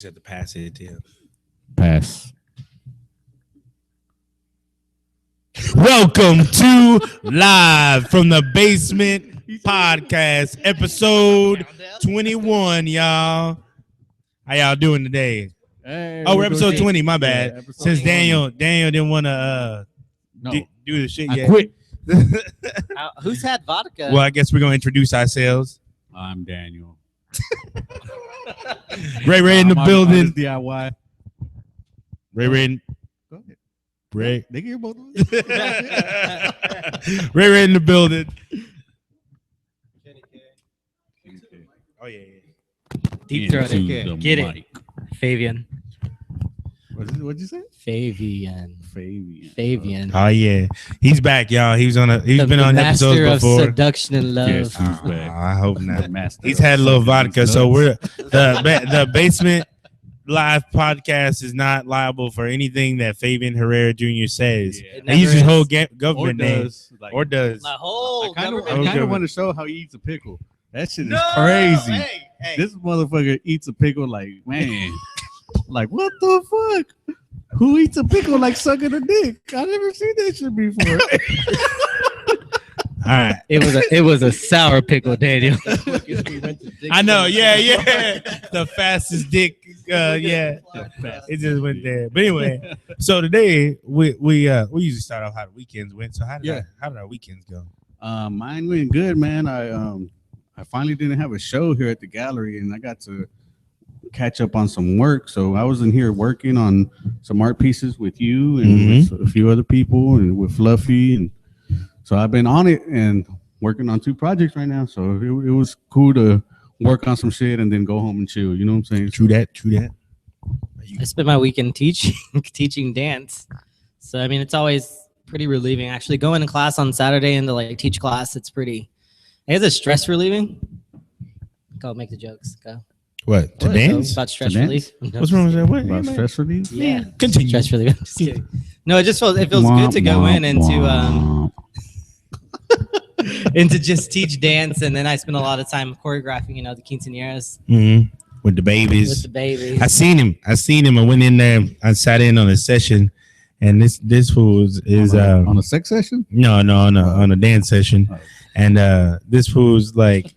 Just have to pass it to him. Pass. Welcome to Live from the Basement Podcast, episode 21, y'all. How y'all doing today? Hey, we're episode 20, my bad. Yeah, Since 20. Daniel didn't want to do the shit I yet. quit. Who's had vodka? Well, I guess we're going to introduce ourselves. I'm Daniel. Ray in the building. DIY. Ray. Go ahead. Ray. They can hear both of Ray in the building. Oh, yeah. Deep throat. Into the Get mic. it. Fabian. What'd you say? Fabian. Oh, yeah. He's back, y'all. He's been on episodes Master of before. seduction and love. Yes, he's back. I hope not. Master He's of had a little sucking vodka, these so nuts. we're the basement live podcast is not liable for anything that Fabian Herrera Jr. says. Yeah. He uses his whole or government name does. Like, or does. My whole I kind government. of want to show how he eats a pickle. That shit is crazy. Hey. This motherfucker eats a pickle like, man, like what the fuck? Who eats a pickle like sucking a dick? I never seen that shit before. All right. It was a sour pickle, Daniel. I know. Yeah. The fastest dick. Yeah. It just went there. But anyway, so today we usually start off how the weekends went. So how did our weekends go? Mine went good, man. I finally didn't have a show here at the gallery, and I got to catch up on some work. So I was in here working on some art pieces with you and with a few other people and with Fluffy, and so I've been on it and working on 2 projects right now. So it was cool to work on some shit and then go home and chill. You know what I'm saying? True that. I spent my weekend teaching dance. So I mean, it's always pretty relieving. Actually, going to class on Saturday and to like teach class, it's stress relieving. Go make the jokes. Go. What? To dance? About stress To relief. What's wrong with that? What? About stress relief? Yeah. Continue. Stress relief. Just kidding. No, it feels good to go in and to just teach dance, and then I spend a lot of time choreographing, the quinceañeras With the babies. with the babies. I seen him. I went in there. I sat in on a session, and this fool is on a sex session? no, on a dance session, and this fool's like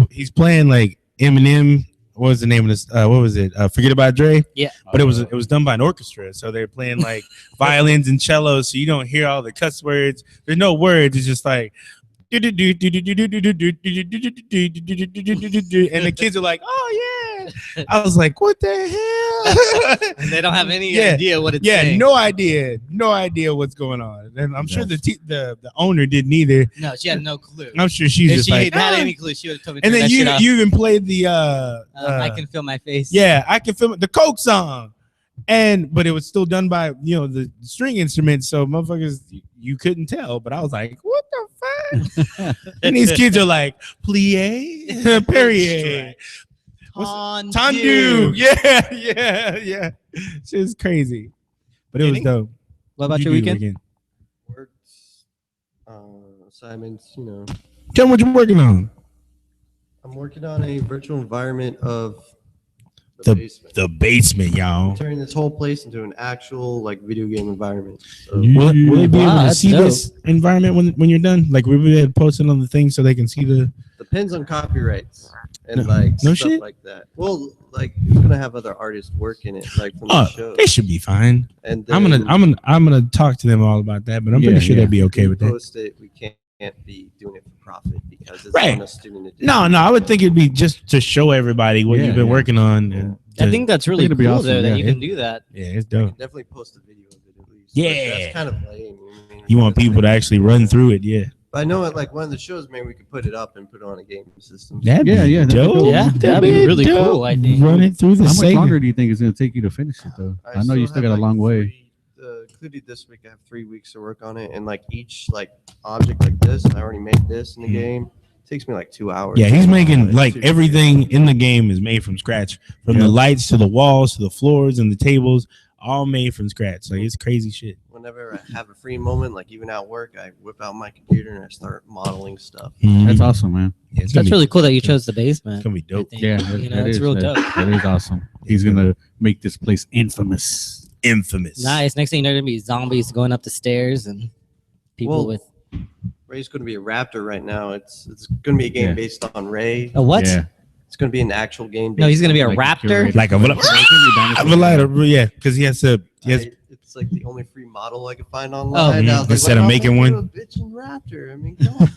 he's playing like Eminem. What was the name of this? What was it? Forget About Dre. Yeah, but it was done by an orchestra, so they're playing like violins and cellos, so you don't hear all the cuss words. There's no words. It's just like. And the kids are like, "Oh yeah!" I was like, "What the hell?" and they don't have any idea what it's saying. no idea what's going on. And I'm sure the owner didn't either. No, she had no clue. I'm sure she's If just she like, had any clue, she would have told me. and then you even played the I can feel my face. yeah, I can feel it, the Coke song, but it was still done by the string instruments, so motherfuckers you couldn't tell. But I was like, what the fuck? And these kids are like, plie, Perrier, Tendu, yeah. Shit's crazy, but it was dope. What about your weekend? Worked, assignments, Tell me what you're working on. I'm working on a virtual environment of the basement. The basement, y'all. Turning this whole place into an actual video game environment. So, Will they be able to that's see dope. this environment when you're done? Like, we'll be able to post it on the thing so they can see the. depends on copyrights and No stuff shit? like that. Well, it's gonna have other artists work in it, from the show. They should be fine. And I'm gonna talk to them all about that, but I'm pretty sure they'd be okay with that. Post it. We can't be doing it for profit because it's Right. on a student edition. No, I would think it'd be just to show everybody what you've been working on. And I think that's really it'd be cool awesome, though that yeah. you can do that. yeah, it's I can dope. definitely post a video of it at least. Yeah. But that's kind of lame. You want people to actually run through it, yeah. But I know at one of the shows, maybe we could put it up and put it on a game system. That'd Yeah, be that'd be dope. cool. Yeah, that'd be really cool, I think. Run it through the How much segment. longer do you think it's going to take you to finish it, though? I know you still got a long way. Including this week, I have 3 weeks to work on it, and each object like this, I already made this in the game. It takes me 2 hours. Yeah, he's making everything in the game is made from scratch, from the lights to the walls to the floors and the tables, all made from scratch. It's crazy shit. whenever I have a free moment, like even at work, I whip out my computer and I start modeling stuff. That's awesome, man. Yeah, it's That's really cool that you chose the basement. It's gonna be dope. I think. Yeah, It's real dope. That is awesome. He's gonna make this place infamous. Infamous. Nice. Next thing you know, there's gonna be zombies going up the stairs and people with Ray's going to be a raptor right now. It's going to be a game Yeah. based on Ray. a what? Yeah. It's going to be an actual game. No, he's gonna be a Like raptor. curated. Like a yeah, because he has to. It's like the only free model I could find online. mhm. I was like, Instead of why making not one. do a bitchin' raptor. I mean, come on.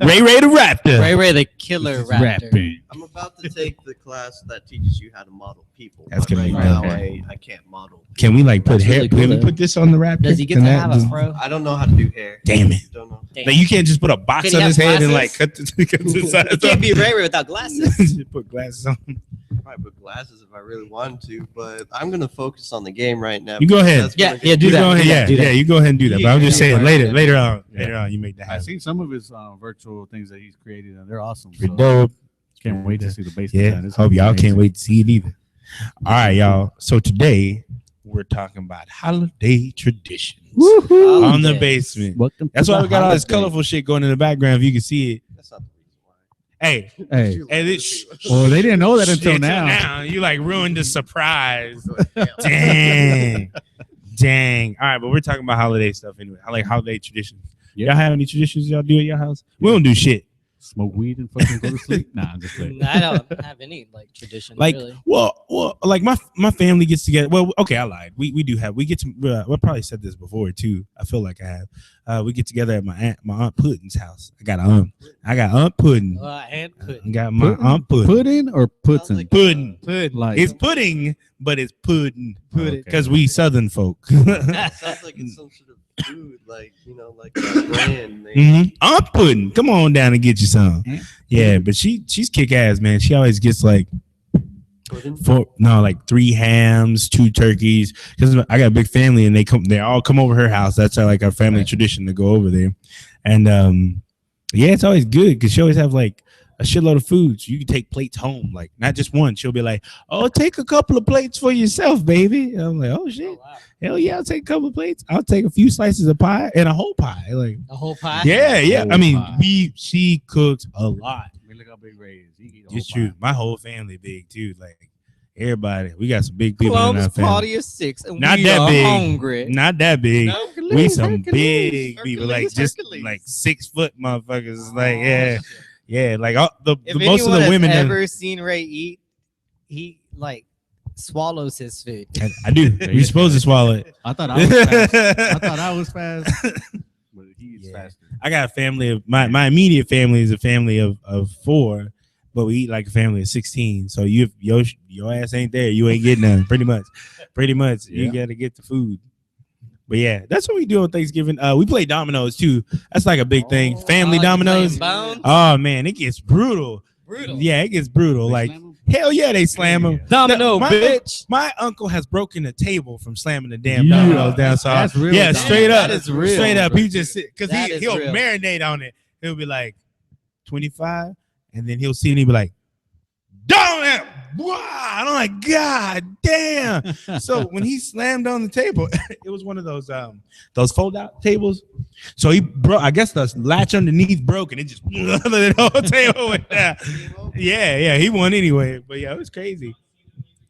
Ray the Raptor. Ray the killer raptor. Rapping. I'm about to take the class that teaches you how to model people. That's but gonna right be now, okay. I can't model. Can we like put That's hair? really cool, Can we though. put this on the Raptor? Does he get Can to that have a just- fro? I don't know how to do hair. Damn it. Don't know. Damn. Like you can't just put a box Can on he his have head and like glasses? cut the sides You can't off. be Ray without glasses. Just put glasses on. Probably put glasses if I really wanted to, but I'm gonna focus on the game right now. You go ahead. That's Yeah, what yeah, do You that. go ahead, do yeah, that, do that. yeah. You go ahead and do that. But I'm just saying later on, Yeah. you make that I've happen. seen some of his virtual things that he's created, and they're awesome. Pretty So dope. can't wait to see the basement. Yeah. man. It's Hope y'all can't amazing. wait to see it either. All right, y'all. So today we're talking about holiday traditions Oh, on the yes. basement. Welcome. That's to why the we got all this holiday. colorful shit going in the background. If you can see it. That's not the reason why. Hey, Hey, hey, this. well, they didn't know that until Shit, now. You like ruined the surprise. Dang. Dang. All right, but we're talking about holiday stuff anyway. I like holiday traditions. Yeah. Y'all have any traditions y'all do at your house? We don't do shit. Smoke weed and fucking go to sleep. Nah, I'm just kidding. I don't have any like tradition. Like, really. well, like my family gets together. Well, okay, I lied. We get to. I probably said this before too. I feel like I have. We get together at my aunt Puddin's house. I got Aunt Puddin. And I pudding. got my Puddin'? Aunt Puddin. Pudding or pudding? Like, Puddin. Like It's pudding, but it's pudding. Okay. Because we Southern folk. Sounds like it's some sort of food, like like a brand name. Mhm. Aunt Puddin, come on down and get you some. Yeah. Yeah, but she's kick ass, man. She always gets like Pudding? 3 hams, 2 turkeys. Because I got a big family, and they all come over her house. That's like our family Right. tradition to go over there. And yeah, it's always good because she always have like a shitload of food. So you can take plates home, like not just one. She'll be like, "Oh, take a couple of plates for yourself, baby." And I'm like, "Oh shit, Oh, wow. hell yeah, I'll take a couple of plates. I'll take a few slices of pie and a whole pie." Like, The whole pie. yeah. Whole I mean, pie. she cooks a lot. I mean, look how big Ray is. He eat a It's whole true. pie. My whole family big too. Like everybody, we got some big people in Columbus our family. party is 6, and Not we that are big. hungry. Not that big. No? We some Hercules, big people, like Hercules, just Hercules. like 6 foot motherfuckers. Like Oh, yeah. Like all the If most of anyone the has women. ever seen Ray eat, he like swallows his food. I do. You're supposed to swallow it. I thought I was fast. I thought I was fast. But he eats Yeah. faster. I got a family of my immediate family is a family of 4, but we eat like a family of 16. So your ass ain't there, you ain't getting none. Pretty much, you Yeah. got to get the food. But yeah, that's what we do on Thanksgiving. We play dominoes too. That's like a big thing. Family Oh, you dominoes. playing Bone? Oh man, it gets brutal. Brutal. Yeah, it gets brutal. They Like slam 'em? hell yeah, they slam them. Domino, my, bitch. My uncle has broken the table from slamming the damn Yeah. dominoes down. So That's real yeah, domino. straight up, That is real. straight up. He just because That is he'll real. marinate on it. He'll be like 25, and then he'll see it and he'll be like, "Damn it!" Wow, and I'm like, God damn. So when he slammed on the table, it was one of those fold out tables. So he broke. I guess the latch underneath broke, and it just the whole table went down. Yeah, he won anyway. But yeah, it was crazy.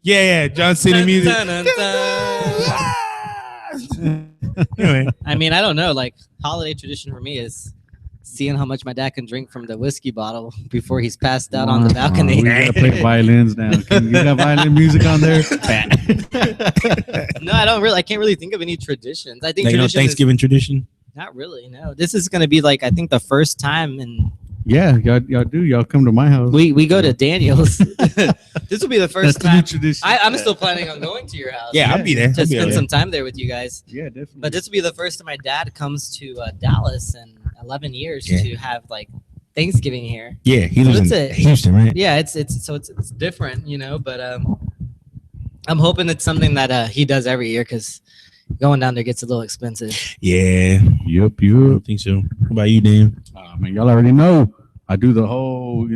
Yeah, John Cena music. Dun, dun, dun. Anyway, I mean, I don't know. Like, holiday tradition for me is seeing how much my dad can drink from the whiskey bottle before he's passed out on the balcony. We gotta play violins now. Can you got violin music on there? No, I don't really. I can't really think of any traditions. I think like, tradition is Thanksgiving tradition. not really. No, this is gonna be like I think the first time, and Yeah, y'all do. Y'all come to my house. we go to Daniel's. This will be the first That's the new time. tradition. I'm still planning on going to your house. Yeah, I'll be there. to I'll be spend there. some time there with you guys. Yeah, definitely. But this will be the first time my dad comes to Dallas in 11 years Yeah. to have like Thanksgiving here. Yeah, he So lives in it's a- Houston, right? Yeah, it's different, you know. But I'm hoping it's something that he does every year because going down there gets a little expensive. Yeah, Yup. I don't think so. What about you, Dan? Man, y'all already know. I do the whole,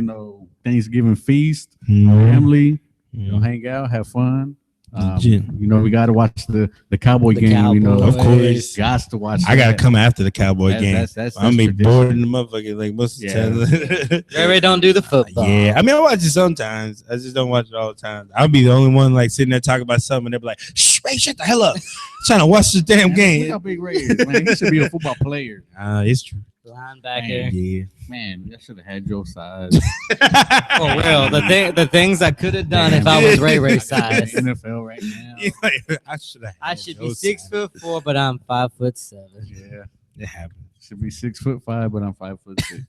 Thanksgiving feast. Family, hang out, have fun. Legit. You know, we got to watch the Cowboy game. You know, Of course. got to watch. I gotta that. come after the Cowboy game. That's I'm be tradition. bored in the motherfucker like most of the time. Ray don't do the football. Yeah, I mean, I watch it sometimes. I just don't watch it all the time. I'll be the only one like sitting there talking about something, and they'll be like, "Shh, Ray, shut the hell up! Trying to watch this damn Look game." how big Ray is, man. He should be a football player. It's true. Linebacker. Yeah. Man, I should have had your size. For real. The things I could have done if I was Ray size. NFL right now. I I should be 6'4", but I'm 5'7". Yeah, It happens. should be 6'5", but I'm 5'6".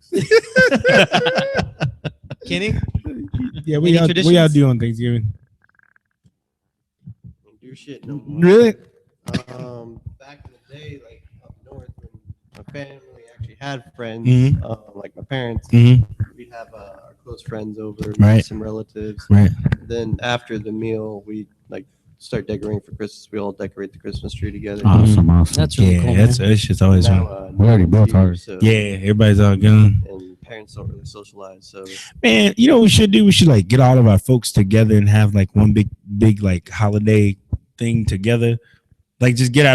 Kenny? Yeah, Any what traditions? y'all do on Thanksgiving? Don't do shit no more. Really? Back in the day, like up north, when my family actually had friends, Mhm. like my parents, Mm-hmm. we'd have our close friends over, Right. some relatives. Right. Then after the meal, we like start decorating for Christmas. We all decorate the Christmas tree together. Awesome. That's really cool. Yeah, that's shit's always Now, fun. We already built New Year's, ours. so- Yeah, everybody's all gone. And parents don't really socialize, so Man, you know what we should do? We should like get all of our folks together and have like one big like holiday thing together. Like just get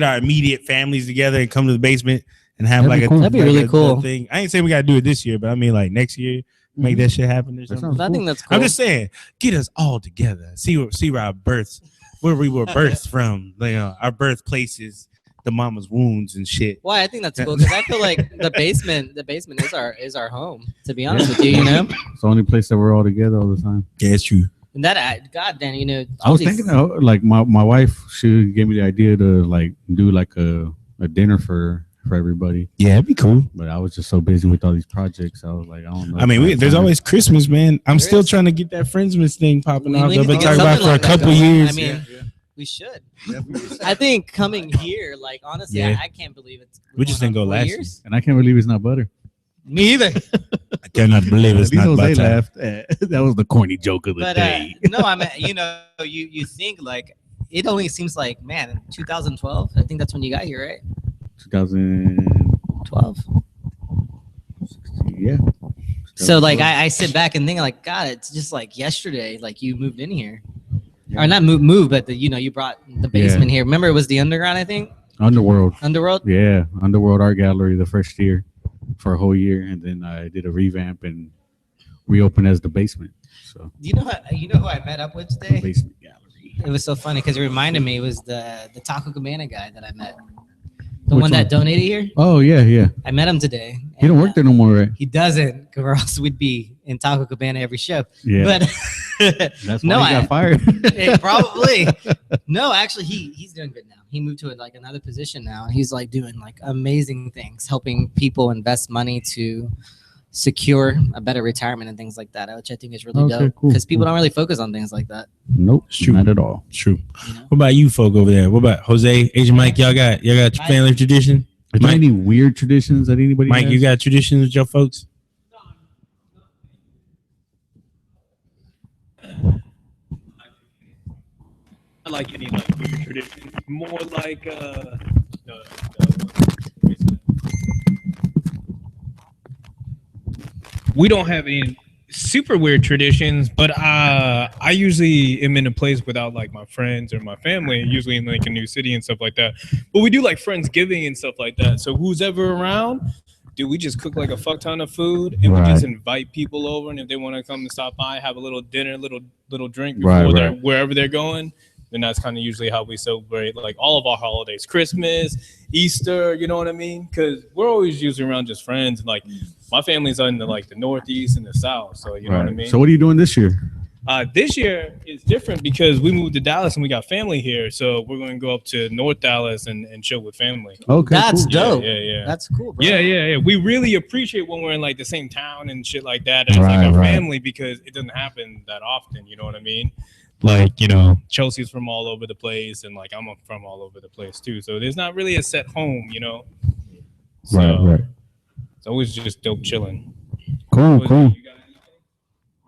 our immediate families together and come to the basement and have That'd like be a cool. That'd be like really a cool. thing. I ain't saying we gotta do it this year, but I mean like next year, make that shit happen or something. sounds I think that's cool. I'm just saying, get us all together. See where our births, where we were birthed from. You know, our birthplaces, the mama's wounds and shit. Why I think that's cool because I feel like the basement is our home. To be honest with you, you know. It's the only place that we're all together all the time. Yeah, it's true. And that goddamn, you know. I was thinking, like my wife, she gave me the idea to like do like a dinner for everybody, Yeah, it'd be cool. but I was just so busy with all these projects. I was like, I don't know. I mean, there's always Christmas, man. I'm There still is. trying to get that Friendsmas thing popping We off. need I've to been get talking about it something for a like that couple going. years. I mean, we should. I think coming here, like honestly, Yeah. I can't believe it's. We just didn't go last year. and I can't believe it's not butter. Me either. I cannot believe it's At least not Jose butter. laughed. That was the corny joke of the But day. no, I mean, you know, you think like it only seems like man, in 2012. I think that's when you got here, right? 2012. 12. Yeah. So like I sit back and think like, God, it's just like yesterday, like you moved in here, or not move, but you brought the basement here. Remember, it was the underground, I think. Underworld. Underworld. Yeah, Underworld Art Gallery the first year for a whole year, and then I did a revamp and reopened as the basement. So You know who I met up with today? basement gallery. It was so funny because it reminded me it was the Taco Cabana guy that I met, the Which one that one? donated here. Oh yeah. I met him today. He don't and, work there no more, right? He doesn't, or else we'd be in Taco Cabana every show. Yeah. But That's why no, he got fired. probably no. Actually, he's doing good now. He moved to like another position now, and he's like doing like amazing things, helping people invest money to secure a better retirement and things like that, which I think is really Okay, dope cool, because people cool. don't really focus on things like that. Nope, True. not at all. True. You know? What about you folk over there? What about Jose, Asian Mike? Y'all got family tradition? Is there Mike- any weird traditions that anybody Mike, has? you got traditions with your folks? I like any like weird tradition. More like we don't have any super weird traditions, but I usually am in a place without like my friends or my family, usually in like a new city and stuff like that. But we do like Friendsgiving and stuff like that. So who's ever around, dude, we just cook like a fuck ton of food and we just invite people over, and if they want to come and stop by, have a little dinner, little drink before they're wherever they're going. Then that's kind of usually how we celebrate like all of our holidays, Christmas, Easter, you know what I mean? Because we're always usually around just friends. And like my family's in the Northeast and the South, so you know what I mean. So what are you doing this year? This year is different because we moved to Dallas and we got family here, so we're going to go up to North Dallas and chill with family. Okay, That's cool. dope. Yeah. That's cool, bro. Yeah. We really appreciate when we're in like the same town and shit like that as like Right, our right. family, because it doesn't happen that often. You know what I mean? Like, you know, Chelsea's from all over the place, and like I'm from all over the place too. So there's not really a set home, you know. So Right. It's always just dope chilling. Cool. You got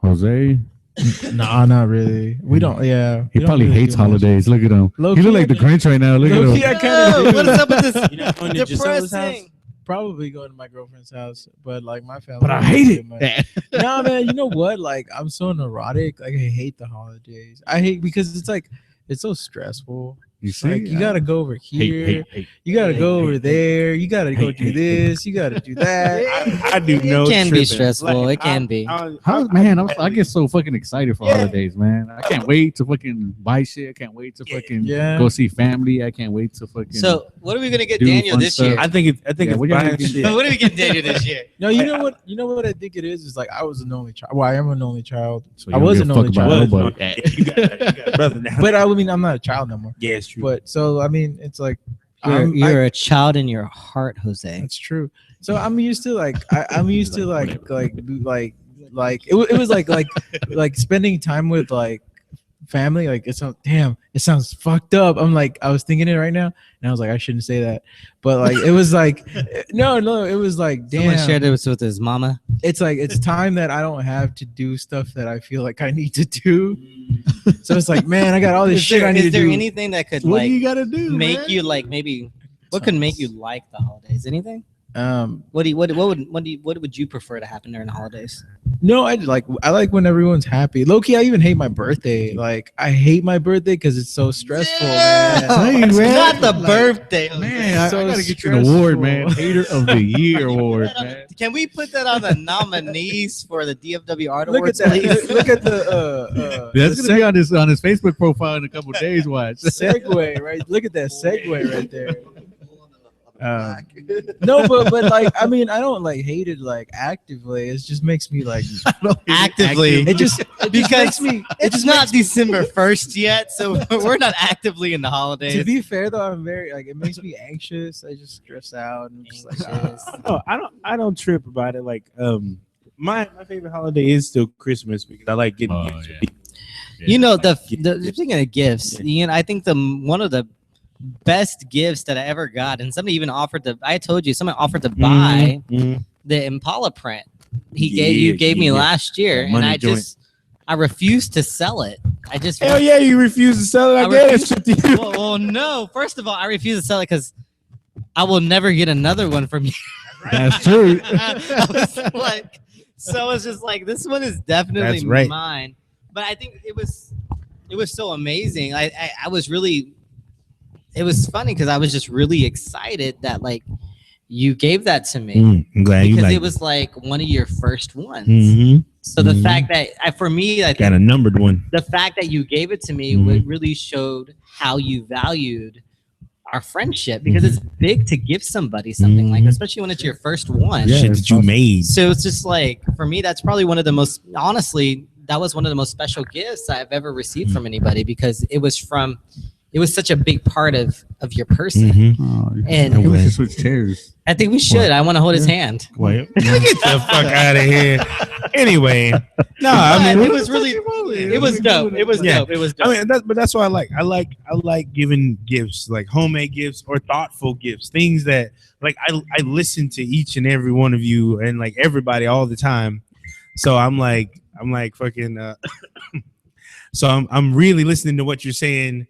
Jose, Nah, not really. We don't. Yeah, he we don't probably really hates do much. holidays. Look at him. Low He look key, like the I- Grinch right now. Look Low at key, him. I kinda do. What is up with this You're not going to Giselle's house? depressing? Probably going to my girlfriend's house, but like my family. But I don't hate do it. much. Nah, man. You know what? Like I'm so neurotic. Like I hate the holidays. I hate because it's like it's so stressful. You It's see, like you gotta go over here, you gotta go over there, you gotta go do this, you gotta do that. I do no It can be tripping. stressful. It can be. I get so fucking excited for holidays, man. I can't wait to fucking buy shit. I can't wait to fucking go see family. I can't wait to fucking. So what are we gonna get do Daniel fun this stuff. year? I think it's what y'all buying gonna shit. What are we getting Daniel this year? No, you know what? You know what I think it is? Is like I was an only child. Well, I am an only child. So you I don't was give an a fuck only about child. nobody. You got a brother now. But I mean, I'm not a child no more. Yeah, it's true. But so I mean, it's like You're a child in your heart, Jose. that's true. So I'm used to like I'm used to like it was like spending time with like family. Like it sounds fucked up. I was thinking it right now, and I was like, I shouldn't say that, but like it was like no, it was like Someone damn. shared it with his mama. It's like it's time that I don't have to do stuff that I feel like I need to do. So it's like, man, I got all this shit I need to Is there do. anything that could What like do you gotta do? make man? you like maybe? What could make you like the holidays? Anything? What would you prefer to happen during the holidays? No, I like when everyone's happy. Low key, I even hate my birthday. Like I hate my birthday because it's so stressful. Man. Hey, It's man. not the Like, birthday. Man, I So gotta get you an award, man. stressful. Hater of the Year award, man. Can we put that on the nominees for the DFW Art Look Awards, at that. please? Look at the That's the gonna be on his Facebook profile in a couple days. Watch. segue, right? Look at that segue right there. No, but like I mean, I don't like hate it like actively. It just makes me like Actively. it just Because makes me. It's not December 1st yet, so we're not actively in the To holidays. be fair though, I'm very like it makes me anxious. I just stress out and I'm just like Oh, I don't trip about it. Like my favorite holiday is still Christmas because I like getting gifts from people. You know, speaking of gifts, you know, I think one of the best gifts that I ever got, and somebody even offered to. I told you, someone offered to buy the Impala print. You gave me last year, and I refused to sell it. I just Hell yeah, you refuse to sell it. I gave that shit to you. well, no. First of all, I refuse to sell it because I will never get another one from you. That's true. I was like, so it's just like this one is definitely That's right. mine. But I think it was so amazing. I was really. It was funny because I was just really excited that like you gave that to me I'm glad you because like it was like one of your first ones. Mm-hmm. So the fact that for me, I Got think a numbered one. the fact that you gave it to me really showed how you valued our friendship because it's big to give somebody something like, especially when it's your first one. Shit that you made. So it's just like for me, that's probably one of the most honestly. That was one of the most special gifts I've ever received from anybody because it was such a big part of your person. And we should switch chairs. I think we should. I want to hold his hand. Wait, get the fuck out of here. Anyway, no, I mean it was really, it was dope. It was dope. It was dope. I mean, but that's what I like. I like giving gifts, like homemade gifts or thoughtful gifts, things that like I listen to each and every one of you and like everybody all the time. So I'm like fucking. So I'm really listening to what you're saying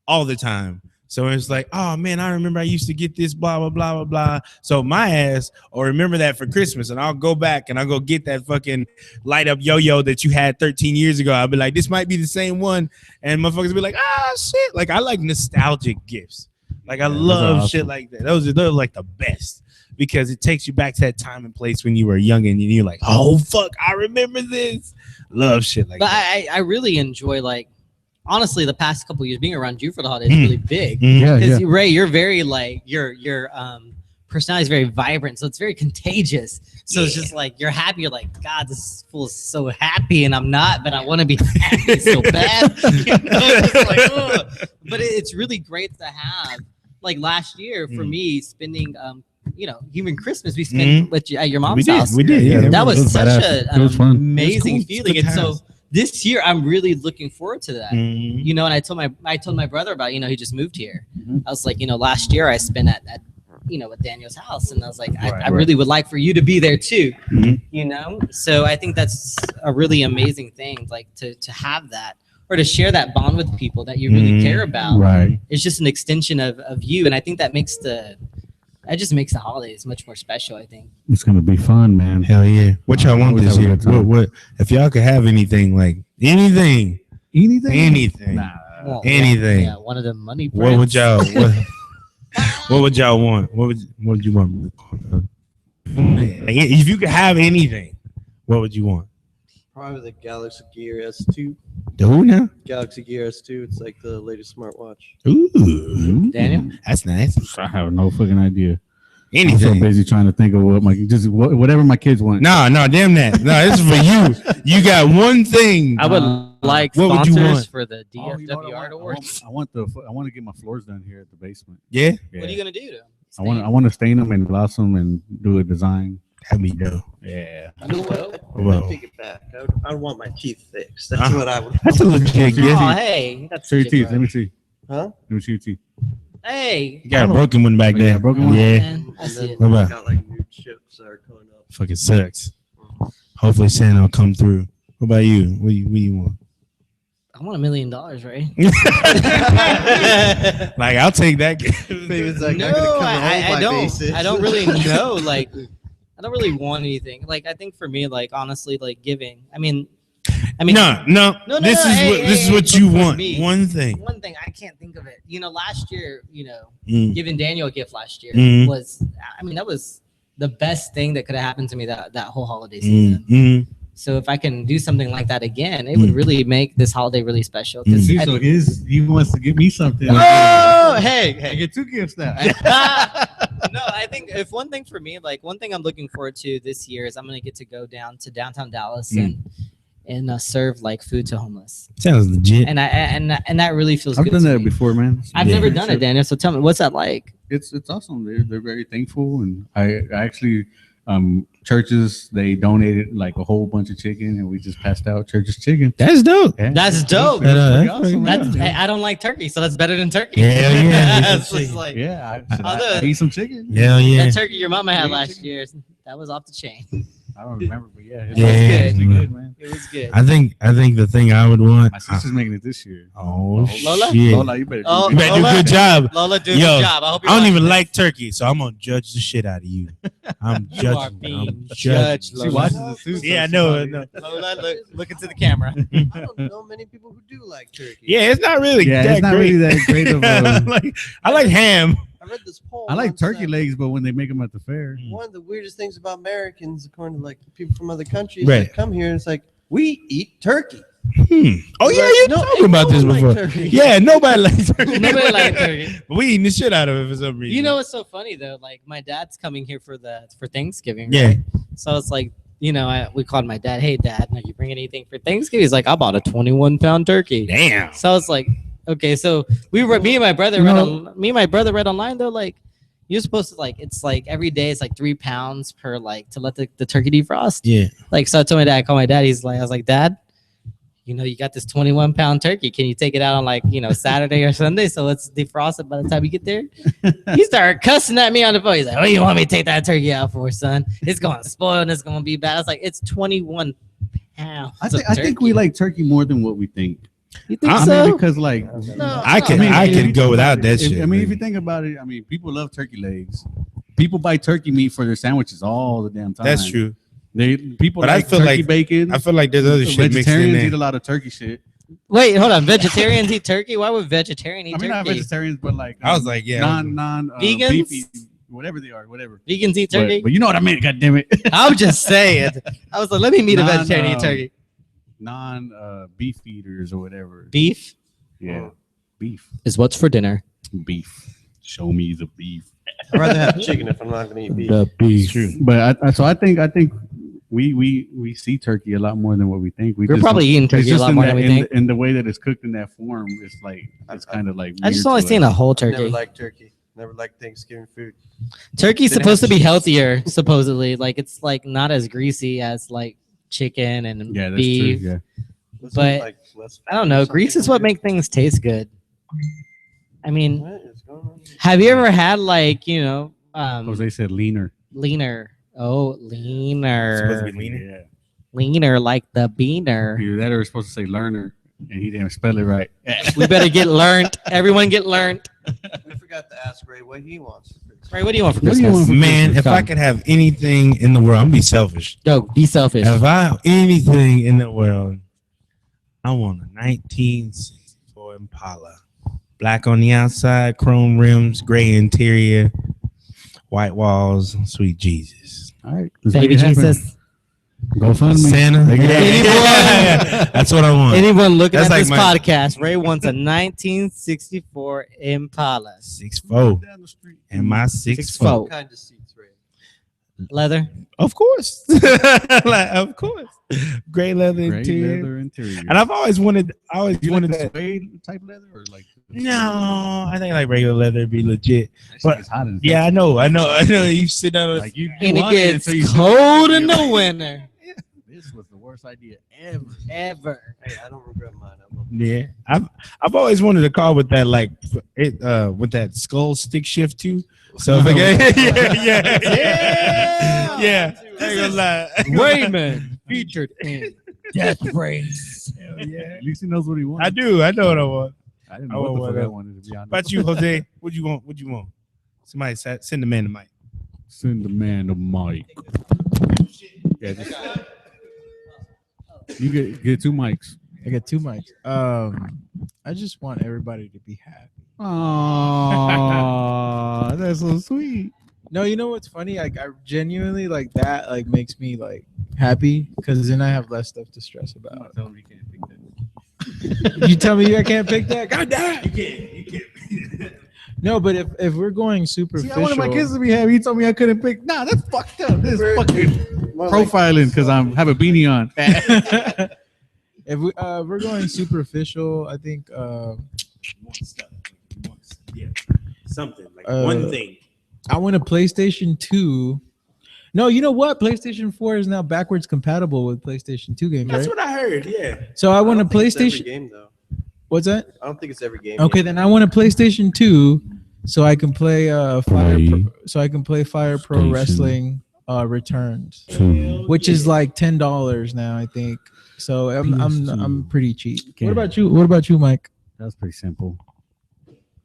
all the time. So it's like, oh man, I remember I used to get this, blah, blah, blah, blah, blah. So my ass, or remember that for Christmas, and I'll go back and I'll go get that fucking light up yo-yo that you had 13 years ago. I'll be like, this might be the same one. And motherfuckers be like, shit. Like I like nostalgic gifts. Like I love awesome. Shit like that. Those are like the best because it takes you back to that time and place when you were young and you're like, oh fuck, I remember this. Love shit like that. But I really enjoy like, honestly, the past couple of years being around you for the holidays is really big. Yeah, because Ray, you're very like your personality is very vibrant, so it's very contagious. So it's just like you're happy. You're like, God, this fool is so happy, and I'm not, but I want to be happy so bad. You know? It's like, ugh. But it's really great to have. Like last year for me, spending even Christmas we spent at your mom's house. We did. Yeah, that was such an amazing cool. feeling. And so this year, I'm really looking forward to that. You know, and I told my brother about, he just moved here. I was like, last year I spent at Daniel's house, and I was like, I really would like for you to be there too. So I think that's a really amazing thing, like to have that or to share that bond with people that you really care about. Right. It's just an extension of you, and I think that makes the holidays much more special. I think it's gonna be fun, man. Hell yeah! What y'all want this year? What if y'all could have anything? Like anything? Nah. Well, anything. Yeah, one of the money. What would prints. y'all? What would y'all want? What would you want? If you could have anything, what would you want? Probably the Galaxy Gear S2. The who now? Galaxy Gear S2. It's like the latest smartwatch. Ooh, Daniel? that's nice. I have no fucking idea. I'm so Anything. busy trying to think of whatever my kids want. No, damn that. No, this is for you. You got one thing. I would like what would you sponsors want? for the Oh, you know what DFW Art Awards. I want to get my floors done here at the basement. Yeah, What are you gonna do to them? I want to stain them and gloss them and do a design. that'd be dope. Yeah. Well. I take it back. I would want my teeth fixed. That's what I would. That's a legit gift. Oh, hey, that's Show your legit, teeth. bro. Let me see. Huh? Let me see your teeth. Hey, You got a broken one back there. Yeah, broken one? Yeah, man, I see it. What about? Got like new chips that are coming up. Fucking sucks. Hopefully Santa will come through. What about you? What you want? I want $1 million, right? Like I'll take that. It's like, No, I'm gonna cover all I my don't. bases. I don't really know. Like, I don't really want anything. Like, I think for me, like honestly, like giving. I mean, No. No, This is hey, what hey, this is hey, what you but for want. me, One thing. one thing I can't think of it. You know, last year, Mm. giving Daniel a gift last year Mhm. was. I mean, that was the best thing that could have happened to me that whole holiday Mm. season. Mm. So if I can do something like that again, it would really make this holiday really special. Mm. See, so he wants to give me something. Oh, hey, I get 2 gifts now. No, I think if one thing for me, like one thing I'm looking forward to this year is I'm gonna get to go down to downtown Dallas and serve like food to homeless, Sounds legit. and and that really feels I've good done to that me. before, man. I've Yeah. never done it, Daniel. So tell me, what's that like? It's awesome. They're very thankful, and I actually churches they donated like a whole bunch of chicken, and we just passed out church's chicken. That's dope. Yeah. That's dope. It was That's pretty pretty awesome, That's, man. I don't like turkey, so that's better than turkey. Hell yeah. It's just like Yeah, Although- I eat some chicken. Hell yeah. that turkey your mama had last year. That was off the chain. I don't remember, but yeah, Yeah. it's good, man. It was good. I think the thing I would want. My sister's making it this year. Oh Lola? shit. Lola, you better. do Oh, You better do a Lola? good job. Lola, do a Yo, good job. I hope you're I don't watching even this. like turkey, so I'm gonna judge the shit out of you. I'm You judging. are being I'm judged, judging. She watches it too. so Yeah, I she know. probably- I know. Lola, look into the camera. I don't know many people who do like turkey. Yeah, it's not really. Yeah, that it's not great. really that great of a. I like ham. I read this poll. I like once turkey that legs, but when they make them at the fair, One of the weirdest things about Americans, according to like people from other countries Right. that come here, it's like we eat turkey. Oh yeah, you No, talking about this no one before? like turkey. Yeah, nobody likes turkey. Nobody likes turkey. But we eating the shit out of it for some reason. You know what's so funny though? Like my dad's coming here for Thanksgiving. Yeah. Right? So it's like, we called my dad. Hey, Dad, are you bringing anything for Thanksgiving? He's like, I bought a 21-pound turkey. Damn. So it's like, okay, so me and my brother read online though, like you're supposed to like it's like every day it's like 3 pounds per like to let the turkey defrost. Yeah. Like so I told my dad, I called my dad, I was like, Dad, you got this 21-pound turkey. Can you take it out on Saturday or Sunday so it's defrosted by the time you get there? He started cussing at me on the phone. He's like, what do you want me to take that turkey out for, son? It's going to spoil and it's going to be bad. I was like, it's 21 pounds. I think we like turkey more than what we think. You think I so? mean, because like No, I can no, I if can you go think without about that it, shit. I mean, if you think about it, I mean, people love turkey legs. People buy turkey meat for their sandwiches all the damn time. That's true. People But I like feel turkey like- bacon. I feel like there's other shit mixed in Vegetarians eat a there. lot of turkey shit. Wait, hold on. Vegetarians eat turkey? Why would vegetarian eat I mean, not turkey? vegetarians, but like I was like, yeah. non Vegans? beefy, whatever they are, whatever. Vegans eat turkey? But you know what I mean? God damn it. I'm just saying. I was like, let me meet a Non, vegetarian eat turkey. Non beef eaters or whatever. Beef Yeah, beef. is what's for dinner. Beef. Show me the beef. I'd rather have chicken if I'm not going to eat beef. The beef. But I think we see turkey a lot more than what we think. We're probably eating turkey a lot more than we think. In the way that it's cooked in that form, it's kind of like. I just weird only to seen us. a whole Never turkey. liked turkey. Never liked Thanksgiving food. Turkey's Didn't supposed to have be cheese. healthier, supposedly. Like it's like not as greasy as like chicken and Yeah, that's beef. true. Yeah. Wasn't But, like less I don't fat or know. Grease something is what weird? makes things taste good. I mean, What is going on? have you ever had like Jose said leaner. leaner? Oh, leaner. Supposed to be leaner? Yeah. Leaner like the beaner. Either that or we're supposed to say learner, and he didn't spell it right. We better get learned. Everyone get learned. We forgot to ask Ray what he wants. Right, what do you want for What do you Christmas? want? Man, if I could have anything in the world, I'm gonna be selfish. Yo, be selfish. If I have anything in the world, I want a 1964 Impala. Black on the outside, chrome rims, gray interior, white walls. Sweet Jesus. All right. Baby Jesus. Go fund me. Santa. Yeah. That's what I want. Anyone looking That's at like this my- podcast, Ray wants a 1964 Impala. 6'4" and my 6'4". What kind of seats, Ray? Leather. Of course. Of course. Gray leather Gray interior. leather interior. And I've always wanted you wanted like that. suede type leather or like? No, I think like regular leather would be legit. That shit But- is hot in Yeah, I know. You sit down. Like you And it want gets until you cold in the winter. This was the worst idea ever. Ever. Hey, I don't regret mine. I will. Yeah, I've always wanted a car with that with that skull stick shift too. So if yeah. I ain't gonna lie. Raymond featured in Death Race. Yeah. At least he knows what he wants. I do. I know what I want. I didn't I know what the want fuck I that. wanted, to be honest. What about you, Jose? What you want? What you want? Somebody send the man the mic. Send the man the mic. Yeah, just, you get 2 mics. I got 2 mics. I just want everybody to be happy. Aww, that's so sweet. No, you know what's funny? Like I genuinely like that. Like makes me like happy because then I have less stuff to stress about. You tell me I can't pick that? God damn! You can't. No, but if we're going See, superficial, I wanted my kids to be happy. He told me I couldn't pick. Nah, that's fucked up. This is fucking More like- profiling because I have a beanie on. if we're going superficial, I think Yeah, something like Uh, one thing. I want a PlayStation 2. No, you know what? PlayStation 4 is now backwards compatible with PlayStation 2 games, That's right? what I heard. Yeah. So I want a don't think it's every PlayStation. game though. What's that? I don't think it's every game. Okay, then I want a PlayStation 2 so I can play Fire Pro Station. Wrestling Returns, which is like $10 now, I think. So I'm pretty cheap. Okay. What about you? What about you, Mike? That's pretty simple.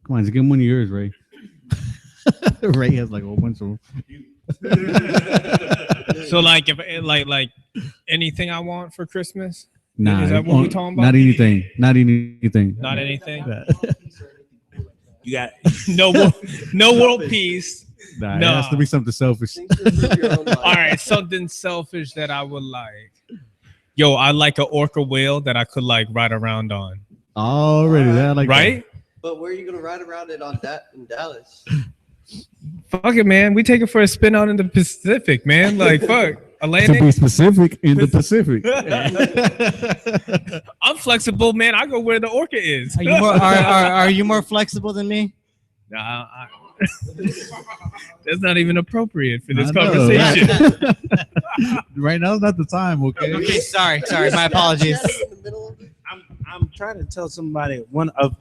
Come on, just give him one of yours, Ray. Ray has like a whole bunch of. So like if like anything I want for Christmas, Nah, Is that what we're talking about? Not anything. Not anything. not anything. You got No world peace. Nah, No. it has to be something selfish. Think to live your own life. All right, something selfish that I would like. Yo, I like an orca whale that I could like ride around on. Already, that like Right? But where are you gonna ride around it on that in Dallas? Fuck it, man. We take it for a spin out in the Pacific, man. Like fuck. A To landing. be specific, in the Pacific. I'm flexible, man. I go where the orca is. Are you more flexible than me? Nah, that's not even appropriate for this I know. conversation. Right now is not the time, okay? Okay, sorry. My apologies. In the middle of it? I'm trying to tell somebody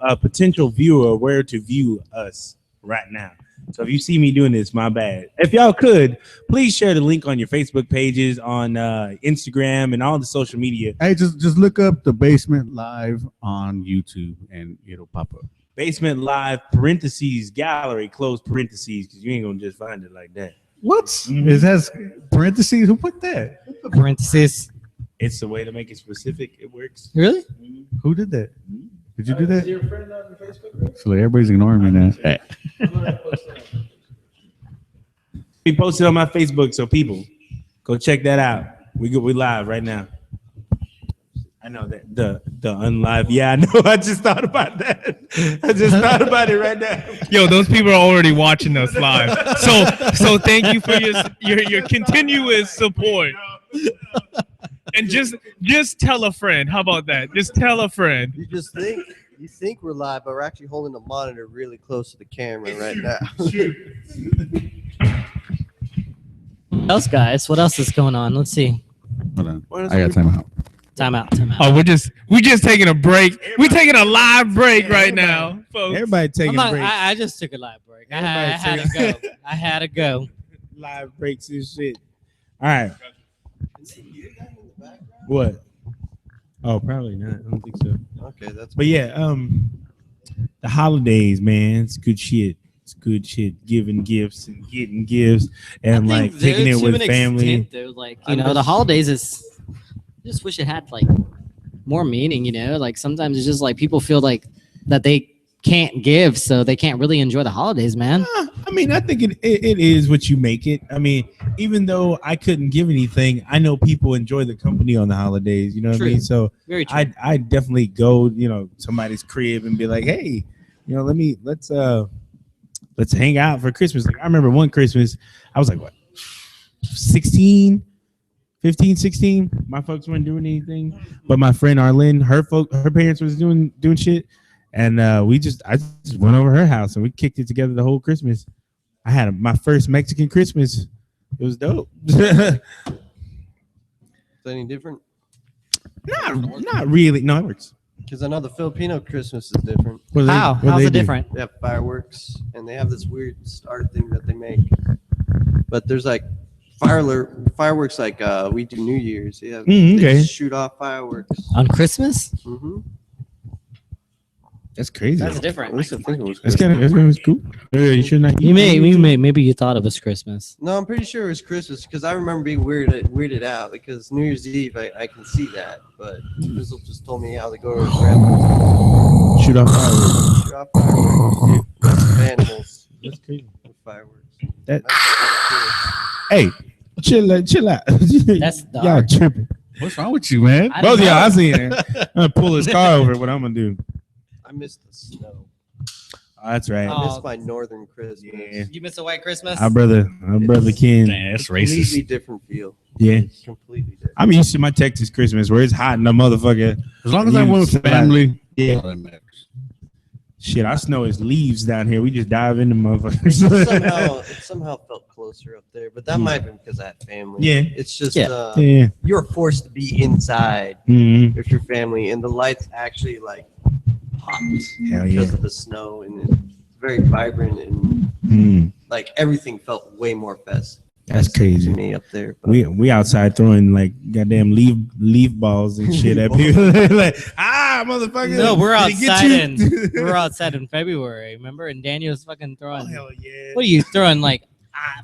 a potential viewer where to view us right now. So if you see me doing this, my bad. If y'all could, please share the link on your Facebook pages, on Instagram, and all the social media. Hey, just look up the Basement Live on YouTube and it'll pop up. Basement Live parentheses gallery close parentheses because you ain't gonna just find it like that. What? Mhm. It has parentheses. Who put that? Parentheses. It's the way to make it specific. It works. Really? Who did that? Did you do that? So like, everybody's ignoring me now. We posted on my Facebook, so people go check that out. We live right now. I know that the unlive. Yeah, I know. I just thought about that. I just thought about it right now. Yo, those people are already watching us live. So thank you for your continuous support. And just tell a friend. How about that? Just tell a friend. You think we're live, but we're actually holding the monitor really close to the camera right now. What else, guys? What else is going on? Let's see. Hold on. I got time out. Time out. Oh, we just taking a break. We're taking a live break right now, folks. Everybody taking a break. I just took a live break. I had Everybody to go. I had to go. Live breaks and shit. All right. What? Oh, probably not. I don't think so. Okay, that's. But yeah, the holidays, man, it's good shit. It's good shit. Giving gifts and getting gifts and I think like taking it to with an family. extent, though, like the holidays is. I just wish it had like more meaning. Like sometimes it's just like people feel like that they can't give, so they can't really enjoy the holidays, man. I mean, I think it is what you make it. I mean, even though I couldn't give anything, I know people enjoy the company on the holidays. You know what I mean? So Very true. I definitely go, somebody's crib and be like, hey, let's hang out for Christmas. Like I remember one Christmas, I was like, what, 15, 16. My folks weren't doing anything, but my friend Arlene, her parents was doing shit, and I just went over her house and we kicked it together the whole Christmas. I had my first Mexican Christmas. It was dope. Is that any different? Not really. No, it works. Because I know the Filipino Christmas is different. How's it different? They have fireworks, and they have this weird star thing that they make. But there's like fireworks like we do New Year's. Yeah, they shoot off fireworks. On Christmas? Mm-hmm. That's crazy. That's different. At least I think it was That's Christmas. kind of cool. Yeah, you should not. Maybe you thought it was Christmas. No, I'm pretty sure it was Christmas because I remember being weirded out because New Year's Eve I can see that, but Drizzle just told me how to go to his grandma's. Shoot off fireworks. Shoot off fireworks. Animals. That's crazy. With fireworks. Hey, chill out. That's dark. Y'all tripping. What's wrong with you, man? I Both don't of y'all, know. I seen it. I'm gonna pull his car over. What I'm gonna do? I missed the snow. Oh, that's right. I missed my northern Christmas. Yeah. You missed a white Christmas? Our brother Ken. Damn, that's Completely racist. different feel. Yeah. Completely different. I'm used to my Texas Christmas where it's hot in the motherfucker. As long as I went with family, Yeah. all that matters. Shit, our snow is leaves down here. We just dive into It motherfuckers. somehow felt closer up there, but that might have been because I had family. Yeah. It's just Yeah. you're forced to be inside Mhm. with your family, and the lights actually like popped Hell because yeah. of the snow, and it's very vibrant, and Mm. like everything felt way more festive. That's to crazy. me up there. But We outside throwing like goddamn leaf balls and shit at people. Like, motherfucker. No, we're did he get outside you? we're outside in February, remember? And Daniel's fucking throwing. Oh, hell yeah. What are you throwing? Like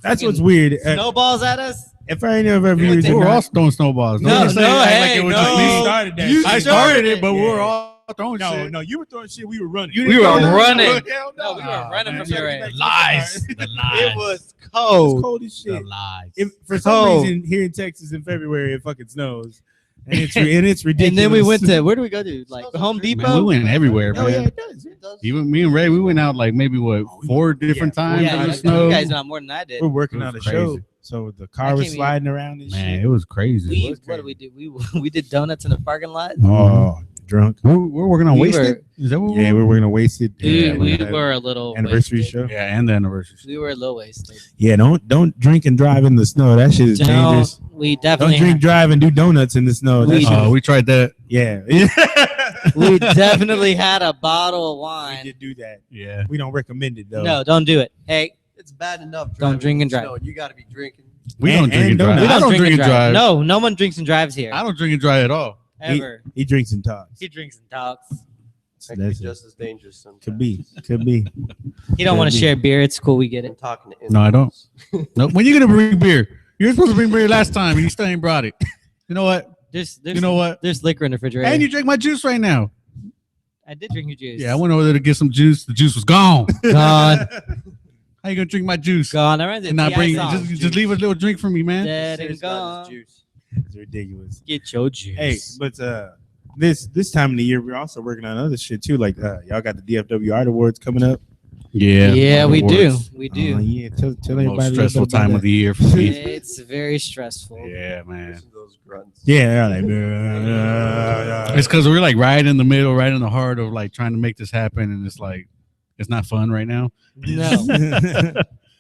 That's fucking what's weird. snowballs at us? If I ain't ever We went used to- We were all throwing snowballs. No, Don't just say no, act hey, it was no. just We me. started that. You shit. I started started it. it, but we were Yeah. all throwing shit. No, you were throwing shit. We were running. We were running. Hell No, we were no. running Man, from your shit was end. like- The It was It's cold. cold as shit. lies. If, for some Cold. reason, here in Texas in February, it fucking snows, and it's ridiculous. And then we went to where do we go to? Like Smells Home like Christmas. Depot? Man, we went everywhere, Oh yeah, man. it does. it does. Even me and Ray, we went out like maybe four different times Yeah, in you the snow. guys know more than I did. We're working It on a was show, crazy. so the I car was can't sliding around and Man, shit. it was crazy. What did we do? We did donuts in the parking lot. Oh, drunk. We're working on We Wasted. Is that what Yeah, we're going to waste it. Dude, we had were a little anniversary wasted. show. Yeah, and the anniversary. We were a little wasted. Yeah, don't drink and drive in the snow. That shit is dangerous. We Don't definitely drink, drive, and do donuts in the snow. That We- shit is- We tried that. yeah, we definitely had a bottle of we wine. did do that. Yeah. We don't recommend it though. No, don't do it. Hey, It's bad enough. Don't driving drink in and the drive. snow. You got to be drinking. We And- don't drink and and drive. donuts. we I don't drink and drive. No, no one drinks and drives here. I don't drink and drive at all. Ever. He drinks and talks. He drinks and talks. That could be That's it. just as dangerous sometimes. Could be. He don't want to share beer. It's cool. We get I'm it. talking to No, I don't. animals. No, when you gonna bring beer? You were supposed to bring beer last time, and you still ain't brought it. You know what? There's You know what? There's liquor in the refrigerator. And you drink my juice right now. I did drink your juice. Yeah, I went over there to get some juice. The juice was gone. Gone. How you gonna drink my juice Gone. I remember and not bring? song. Just leave a little drink for me, man. Dead Serious and about his gone. juice. It's ridiculous. Get your juice. Hey, but this time of the year, we're also working on other shit too. Like y'all got the DFW Art Awards coming up. yeah, we do. Awards. We do. Yeah, tell The everybody. most a little stressful bit about time that. of the year for me. It's very stressful. Yeah, man. Listen to those grunts. Yeah, they're like, It's because we're like right in the middle, right in the heart of like trying to make this happen, and it's like it's not fun right now. No,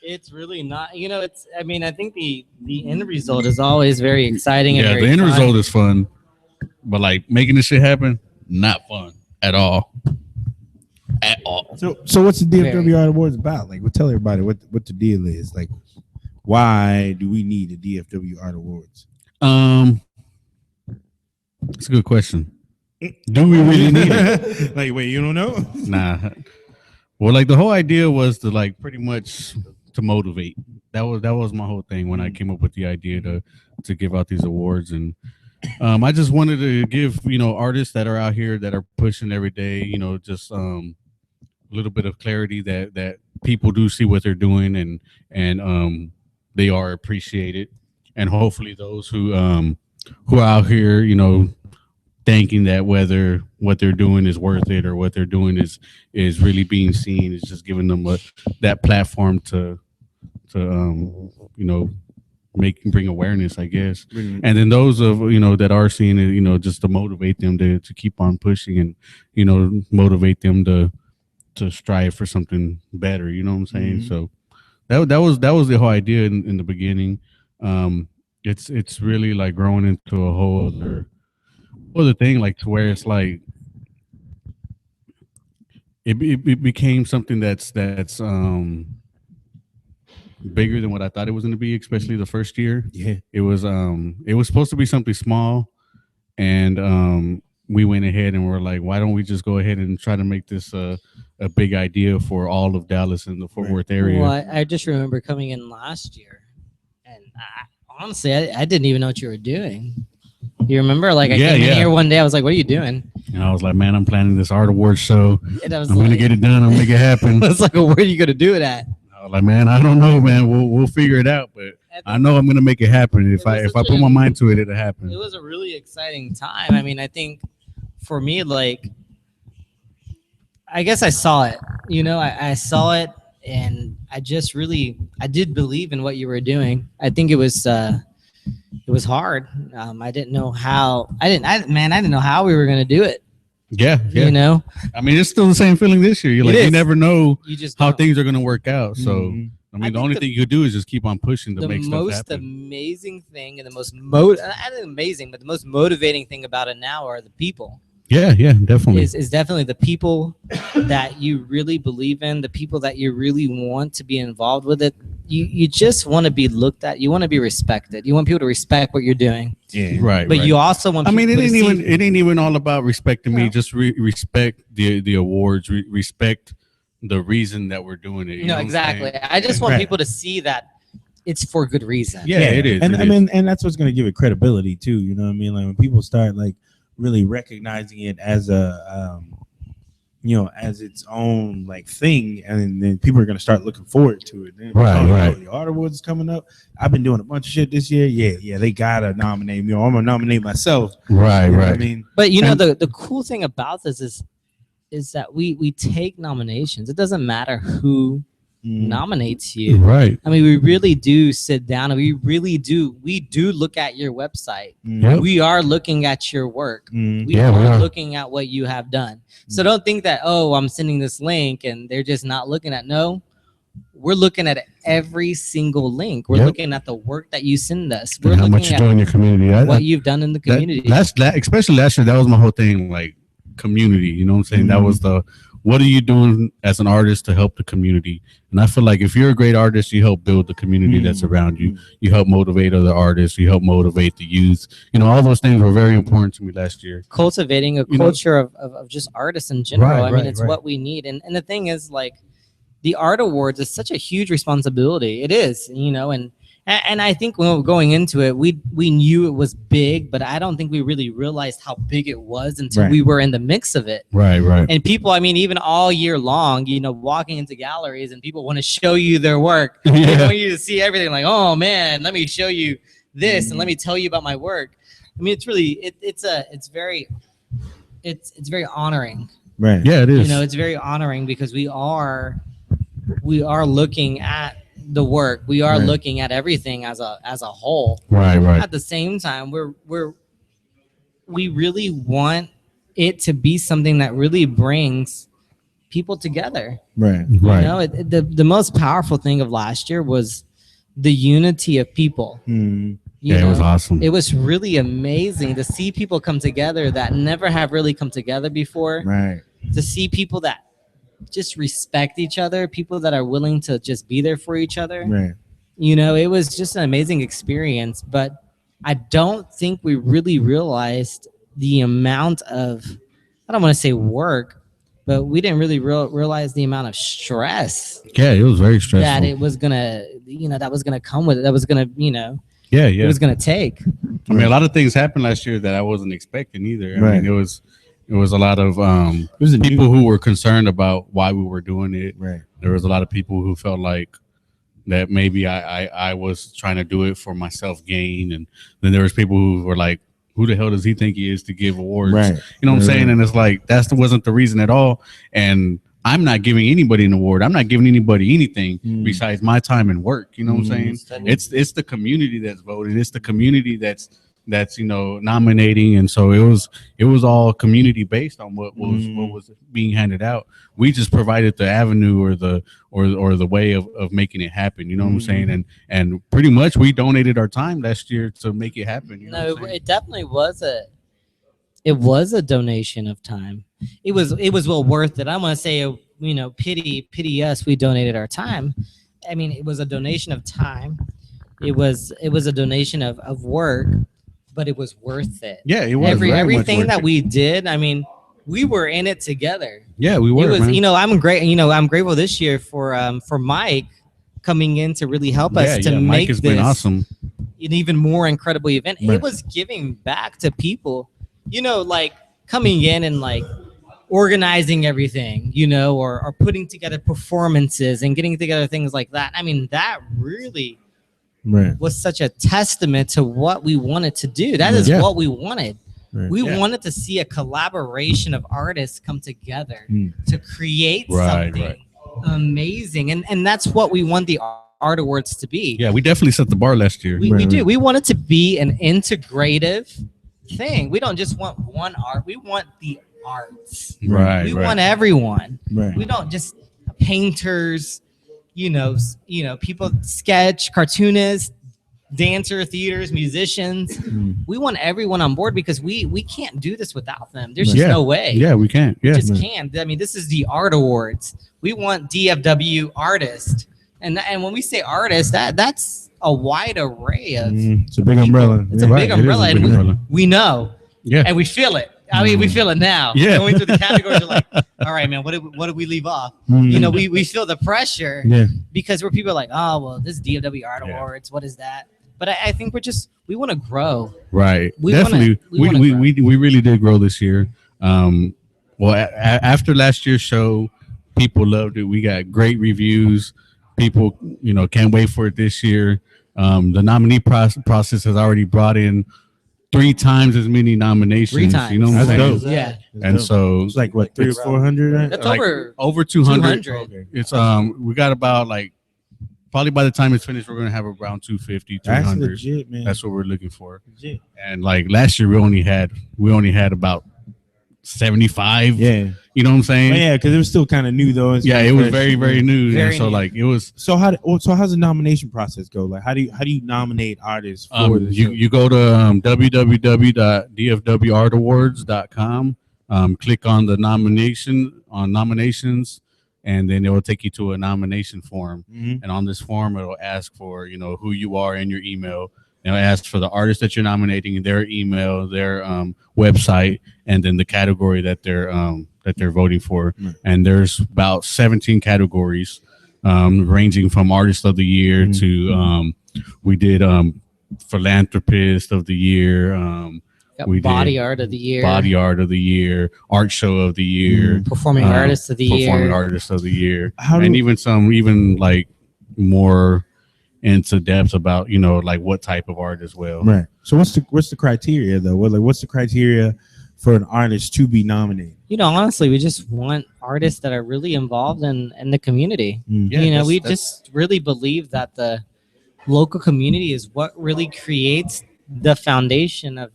it's really not. You know, it's. I mean, I think the end result is always very exciting. And Yeah, very the end fun. result is fun, but like making this shit happen, not fun at all. At all. so what's the DFW Very. Art Awards about? Like, tell everybody what the deal is. Like, why do we need a DFW Art Awards? It's a good question. Do we really need it? Like, wait, you don't know? Nah. Well, like the whole idea was to like pretty much to motivate. That was my whole thing when I came up with the idea to give out these awards, and I just wanted to give artists that are out here that are pushing every day, just a little bit of clarity that people do see what they're doing and they are appreciated, and hopefully those who are out here, thinking that whether what they're doing is worth it or what they're doing is really being seen, is just giving them that platform to bring awareness, I guess. And then those of that are seeing it, just to motivate them to keep on pushing and motivate them to strive for something better. You know what I'm saying? So that was the whole idea in the beginning. It's really like growing into a whole other thing, like to where it's like it became something that's bigger than what I thought it was going to be, especially the first year. Yeah, it was supposed to be something small, and we went ahead and we're like, why don't we just go ahead and try to make this a big idea for all of Dallas and the Fort Worth area. Well, I just remember coming in last year, and honestly, I didn't even know what you were doing. You remember? Like, I came in here one day, I was like, what are you doing? And I was like, man, I'm planning this art award show. I'm like, going to get it done. I'll make it happen. I was like, well, where are you going to do it at? I was like, man, I don't know, man. We'll figure it out. But I know I'm going to make it happen. If I put my mind to it, it'll happen. It was a really exciting time. I mean, I think for me, like, I guess I saw it. I saw it, and I did believe in what you were doing. I think it was hard. I didn't know how. I didn't know how we were gonna do it. Yeah. I mean, it's still the same feeling this year. You never know how things are gonna work out. So I mean, the only thing you could do is just keep on pushing to make stuff happen. The most amazing thing and the most the most motivating thing about it now are the people. Yeah, definitely. Is definitely the people that you really believe in, the people that you really want to be involved with it. You just want to be looked at. You want to be respected. You want people to respect what you're doing. Yeah, right. But you also want. I mean, it ain't even all about respecting me. Just respect the awards. Respect the reason that we're doing it. No, exactly. I just want people to see that it's for good reason. Yeah, it is. And and that's what's going to give it credibility too. You know what I mean? Like when people start like really recognizing it as a as its own like thing, and then people are going to start looking forward to it. Then, right. The art awards is coming up. I've been doing a bunch of shit this year. Yeah, they gotta nominate me, or I'm gonna nominate myself. Right. I mean, but the cool thing about this is that we take nominations. It doesn't matter who nominates you. Right. I mean, we really do sit down and we do look at your website. Yep. We are looking at your work. We are looking at what you have done. So don't think that, I'm sending this link and they're just not looking at. No, we're looking at every single link. We're looking at the work that you send us. We're how much you're doing in your community. What you've done in the community. Especially last year, that was my whole thing, like community. You know what I'm saying? That was what are you doing as an artist to help the community? And I feel like if you're a great artist, you help build the community that's around you. You help motivate other artists. You help motivate the youth. All those things were very important to me last year. Cultivating a culture of just artists in general. I mean, it's what we need. And the thing is, like, the art awards is such a huge responsibility. It is, and I think when we were going into it, we knew it was big, but I don't think we really realized how big it was until we were in the mix of it. Right. And people, I mean, even all year long, walking into galleries and people want to show you their work. They want you to see everything. Like, oh man, let me show you this and let me tell you about my work. I mean, it's really it's very honoring. Right. Yeah, it is. It's very honoring because we are looking at the work. We are looking at everything as a whole. Right. At the same time, we really want it to be something that really brings people together. Right. The most powerful thing of last year was the unity of people. It was awesome. It was really amazing to see people come together that never have really come together before. Right. To see people that just respect each other, people that are willing to just be there for each other. Right. It was just an amazing experience, but I don't think we really realized the amount of, I don't want to say work, but we didn't really realize the amount of stress. Yeah, it was very stressful. That it was gonna, that was gonna come with it. That was gonna, it was gonna take. I mean, a lot of things happened last year that I wasn't expecting either. I Right. mean, it was a lot of people who were concerned about why we were doing it. Right. There was a lot of people who felt like that maybe I was trying to do it for my self gain, and then there was people who were like, who the hell does he think he is to give awards? Right. You know what I'm saying? And it's like wasn't the reason at all. And I'm not giving anybody an award. I'm not giving anybody anything besides my time and work. You know what I'm saying? It's the community that's voting. It's the community that's nominating, and so it was all community based on what was being handed out. We just provided the avenue or the way of making it happen. You know what I'm saying? And pretty much we donated our time last year to make it happen. You know it definitely was a donation of time. It was well worth it. I want to say, pity us. We donated our time. I mean, it was a donation of time. It was a donation of work. But it was worth it. Yeah, it was. Everything that we did. I mean, we were in it together. Yeah, we were. It was, man. I'm grateful this year for Mike coming in to really help us to make Mike has this been awesome. An even more incredible event. Right. It was giving back to people. Like coming in and like organizing everything. Or putting together performances and getting together things like that. I mean, that really. Right. Was such a testament to what we wanted to do. That is what we wanted. Right. We wanted to see a collaboration of artists come together to create something amazing. And that's what we want the Art Awards to be. Yeah, we definitely set the bar last year. We do. We want it to be an integrative thing. We don't just want one art. We want the arts. Right. We want everyone. Right. We don't just painters, people, sketch, cartoonists, dancer, theaters, musicians. We want everyone on board because we can't do this without them. There's just no way. Yeah, we can't. Yeah. We just can't. I mean, this is the Art Awards. We want DFW artist. And when we say artist, that's a wide array of it's a big umbrella. It's a big umbrella. And we know. Yeah. And we feel it. I mean, we feel it now. Yeah. Going through the categories, you're like, all right, man, what did we leave off? We feel the pressure because we're people like, oh, well, this is DFW Art Awards. What is that? But I think we want to grow. Right. We Definitely. We really did grow this year. After last year's show, people loved it. We got great reviews. People, can't wait for it this year. The nominee process has already brought in 3 times as many nominations. 3 times. You know what I'm saying? dope. Yeah. And so it's like what 300 or 400. That's like over 200. Okay. It's we got about probably by the time it's finished, we're gonna have around 250, That's 300. legit, man. That's what we're looking for. Legit. And last year, we only had about 75. Yeah. You know what I'm saying? But yeah, because it was still kind of new though. Yeah, it was very, very new. Very so new. it was. So how's the nomination process go? Like, how do you nominate artists for the show? You go to www.dfwartawards.com. Click on the nominations, and then it will take you to a nomination form. And on this form, it'll ask for who you are and your email. It'll ask for the artist that you're nominating, their email, their website, and then the category that they're voting for. And there's about 17 categories, ranging from artist of the year to we did philanthropist of the year. We body did art of the year. Body art of the year, art show of the year, Performing artist of the year. Performing artist of the year, and even like more into depth about what type of art as well. Right. So what's the criteria though? What's the criteria for an artist to be nominated? Honestly, we just want artists that are really involved in the community. Yeah, we just really believe that the local community is what really creates the foundation of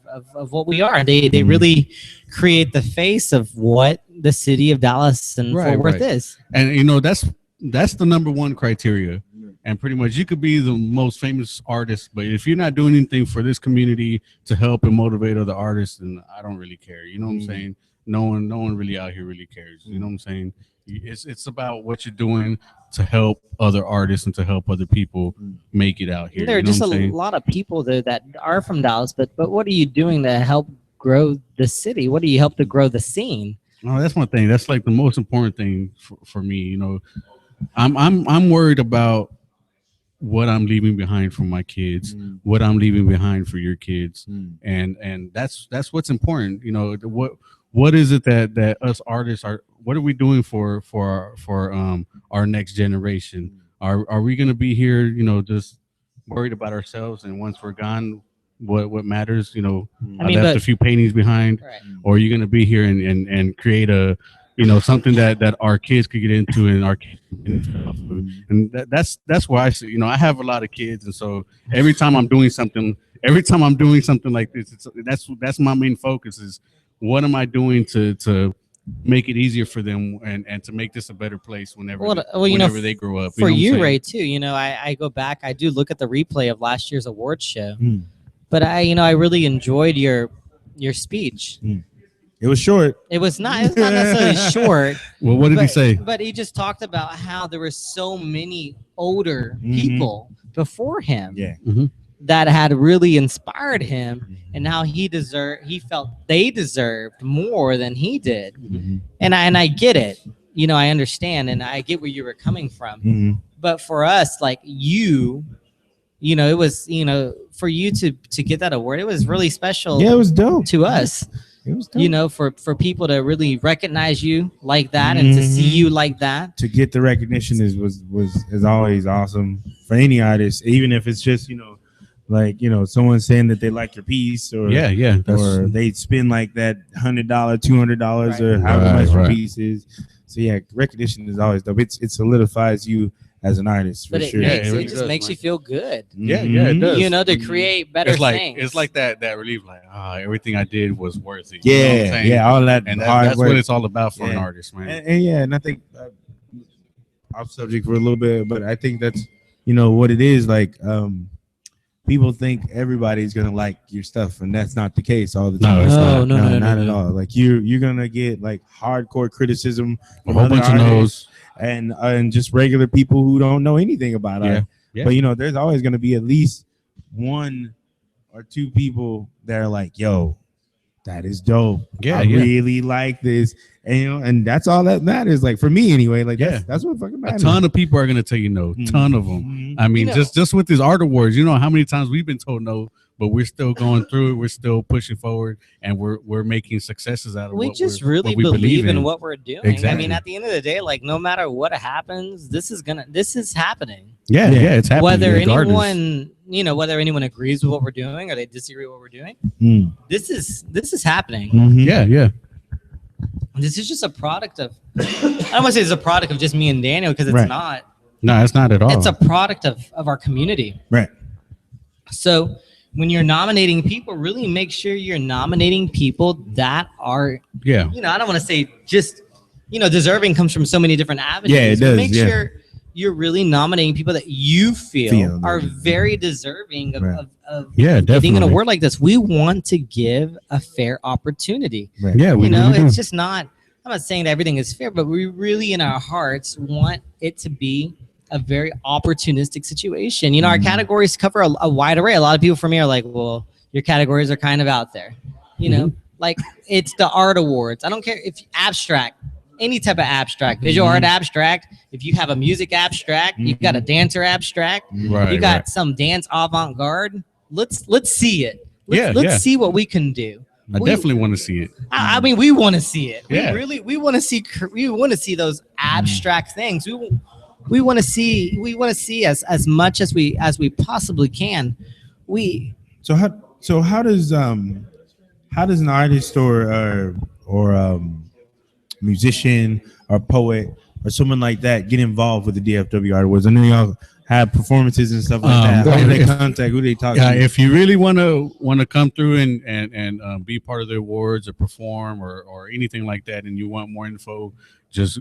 what we are. They really create the face of what the city of Dallas and Fort Worth is. And that's the number one criteria. And pretty much you could be the most famous artist, but if you're not doing anything for this community to help and motivate other artists, then I don't really care. You know what I'm saying? No one really out here really cares. You know what I'm saying? It's about what you're doing to help other artists and to help other people make it out here. There are just a lot of people that are from Dallas, but what are you doing to help grow the city? What do you help to grow the scene? Oh, that's one thing. That's like the most important thing for me. I'm worried about what I'm leaving behind for my kids, what I'm leaving behind for your kids, and that's what's important. You know, what is it that us artists are? What are we doing for our next generation? Are we going to be here? You know, just worried about ourselves, and once we're gone, what matters? You know, I left a few paintings behind, right. Or are you going to be here and create a something that our kids could get into and our kids and that's why I say, I have a lot of kids, and so every time I'm doing something like this, that's my main focus is what am I doing to make it easier for them and to make this a better place whenever they grow up. For you, Ray, too, I go back, I do look at the replay of last year's awards show, but I really enjoyed your speech. It was short. It was not necessarily short. Well, what did he say? But he just talked about how there were so many older people before him that had really inspired him, and how he felt they deserved more than he did. And I get it. I understand, and I get where you were coming from. But for us, like it was, for you to get that award, it was really special. Yeah, it was dope to us. It was dope. For people to really recognize you like that and to see you like that. To get the recognition is always awesome for any artist, even if it's just, someone saying that they like your piece or or they spend like that $100, $200 or however much your piece is. So yeah, recognition is always dope. It solidifies you as an artist, but for sure. It just makes you feel good. Yeah, it does. To create better things. It's like that relief, like everything I did was worth it. Yeah, all that, and that's what it's all about for an artist, man. And I think off subject for a little bit, but I think that's what it is. Like people think everybody's gonna like your stuff, and that's not the case all the time. No, not at all. Like you're gonna get like hardcore criticism from a whole bunch of no's. And just regular people who don't know anything about it. Yeah. But there's always going to be at least one or two people that are like, yo, that is dope. I really like this. And that's all that matters. Like for me anyway, like that's what fucking matters. A ton of people are going to tell you no. Ton of them. I mean, just with these art awards, how many times we've been told no, but we're still going through it. We're still pushing forward, and we're making successes out of we what just we really believe in what we're doing. Exactly. I mean, at the end of the day, like no matter what happens, this is happening. Yeah, it's happening. Whether anyone agrees with what we're doing or they disagree with what we're doing, this is happening. Yeah. This is just a product of. I don't want to say it's a product of just me and Daniel because it's not. No, it's not at all. It's a product of our community. Right. So when you're nominating people, really make sure you're nominating people that are, I don't want to say just, deserving comes from so many different avenues. Yeah, it does. Make sure you're really nominating people that you feel are very deserving of getting an award like this. We want to give a fair opportunity. Right. Yeah, it's just not. I'm not saying that everything is fair, but we really, in our hearts, want it to be a very opportunistic situation. Our categories cover a wide array. A lot of people from me are like, well, your categories are kind of out there. Like it's the art awards. I don't care if abstract, any type of abstract, visual art abstract. If you have a music abstract, you've got a dancer abstract, you got some dance avant-garde. Let's see it. Let's see what we can do. I definitely want to see it. I mean, we want to see it. Yeah. We want to see those abstract things. We want to see as much as we possibly can. So how does an artist or musician or poet or someone like that get involved with the DFW Art Awards? I know y'all have performances and stuff like that. How do they contact? Who do they talk to? If you really want to come through and be part of the awards or perform or anything like that, and you want more info, just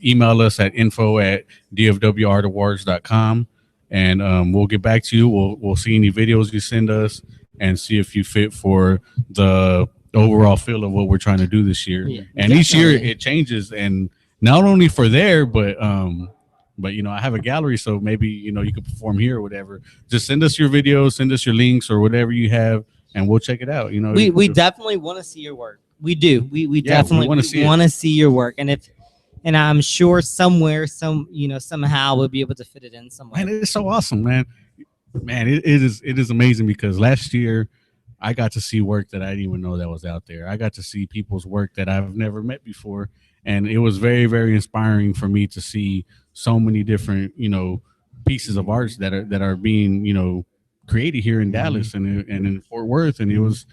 email us at info@dfwartawards.com, and we'll get back to you. We'll see any videos you send us and see if you fit for the overall feel of what we're trying to do this year. Yeah, and each year it changes, and not only for there, but I have a gallery, so maybe you could perform here or whatever. Just send us your videos, send us your links or whatever you have, and we'll check it out. We definitely want to see your work. We do. We definitely want to see your work. And and I'm sure somewhere, somehow we'll be able to fit it in somewhere. Man, it's so awesome, man. Man, it is amazing because last year I got to see work that I didn't even know that was out there. I got to see people's work that I've never met before, and it was very, very inspiring for me to see so many different, pieces of arts that are being, created here in Dallas and in Fort Worth, and it was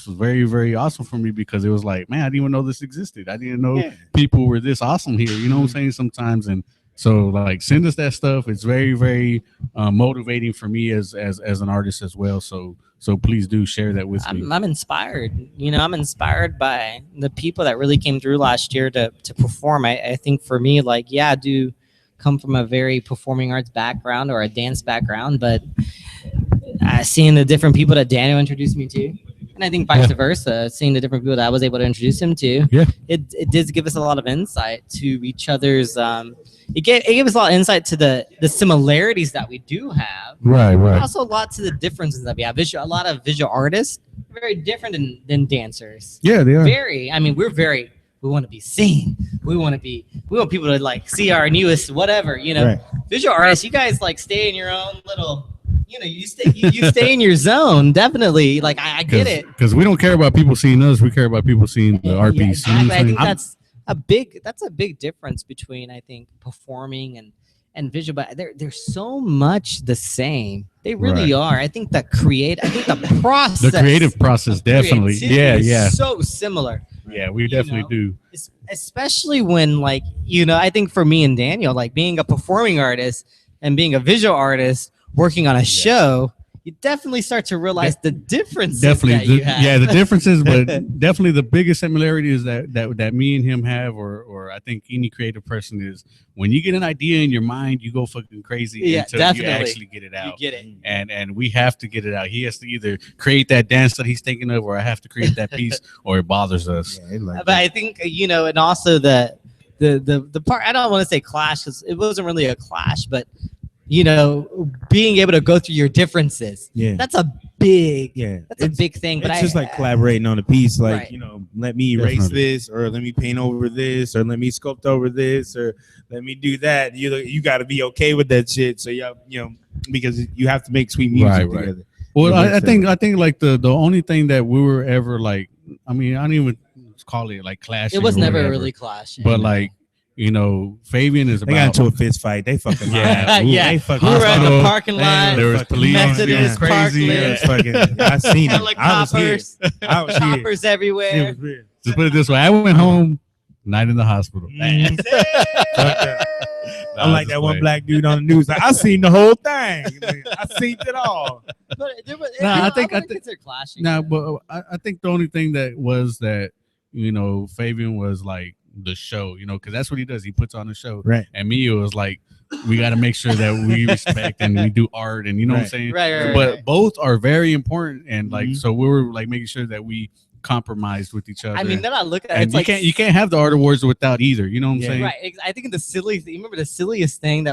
very, very awesome for me because it was like, man, I didn't even know this existed. I didn't know people were this awesome here. You know what I'm saying? Sometimes, and so like send us that stuff. It's very, very motivating for me as an artist as well. So please do share that with me. I'm inspired. I'm inspired by the people that really came through last year to perform. I think for me, like, yeah, I do come from a very performing arts background or a dance background, but seeing the different people that Daniel introduced me to, and I think vice versa, seeing the different people that I was able to introduce him to, it did give us a lot of insight to each other's. It gave us a lot of insight to the similarities that we do have, right. but also a lot to the differences that we have. A lot of visual artists are very different than dancers. Yeah, they are. We want to be seen. We want people to like see our newest whatever. Right. Visual artists, you guys like stay in your own little. You stay in your zone. Definitely. Like I get it. Because we don't care about people seeing us. We care about people seeing the art piece. Exactly. I think that's a big difference between, I think, performing and visual, but they're so much the same. They really are. I think the creative process definitely. Yeah. So similar. Yeah, we definitely do. Especially when, like, I think for me and Daniel, like being a performing artist and being a visual artist working on a show, you definitely start to realize the differences that you have. Yeah, the differences, but definitely the biggest similarity is that me and him have, or I think any creative person is, when you get an idea in your mind, you go fucking crazy until you actually get it out. You get it. And we have to get it out. He has to either create that dance that he's thinking of, or I have to create that piece, or it bothers us. But I think, and also the part, I don't want to say clash, because it wasn't really a clash, but being able to go through your differences. Yeah. That's a big thing. But it's just like collaborating on a piece, like, let me erase this, or let me paint over this, or let me sculpt over this, or let me do that. You got to be okay with that shit. So because you have to make sweet music together. Well, I think like the only thing that we were ever like, I mean, I don't even call it like clashing. It was never really clashing. But like, Fabian is about. They got into a fist fight. They fucking They fucking. We were in the parking lot. There was police. It was crazy. I seen it. Helicopters. Choppers everywhere. Just put it this way: I went home, night in the hospital. I'm like that one black dude on the news. Like, I seen the whole thing. I seen it all. But I think they're clashing. But I think the only thing that was that Fabian was like the show, because that's what he does. He puts on the show, right? And me, it was like, we got to make sure that we respect and we do art, and what I'm saying, right. But both are very important, and like so we were like making sure that we compromised with each other. I mean, then I look at it, it's you can't have the art awards without either. You know what I'm saying? Right. I think you remember the silliest thing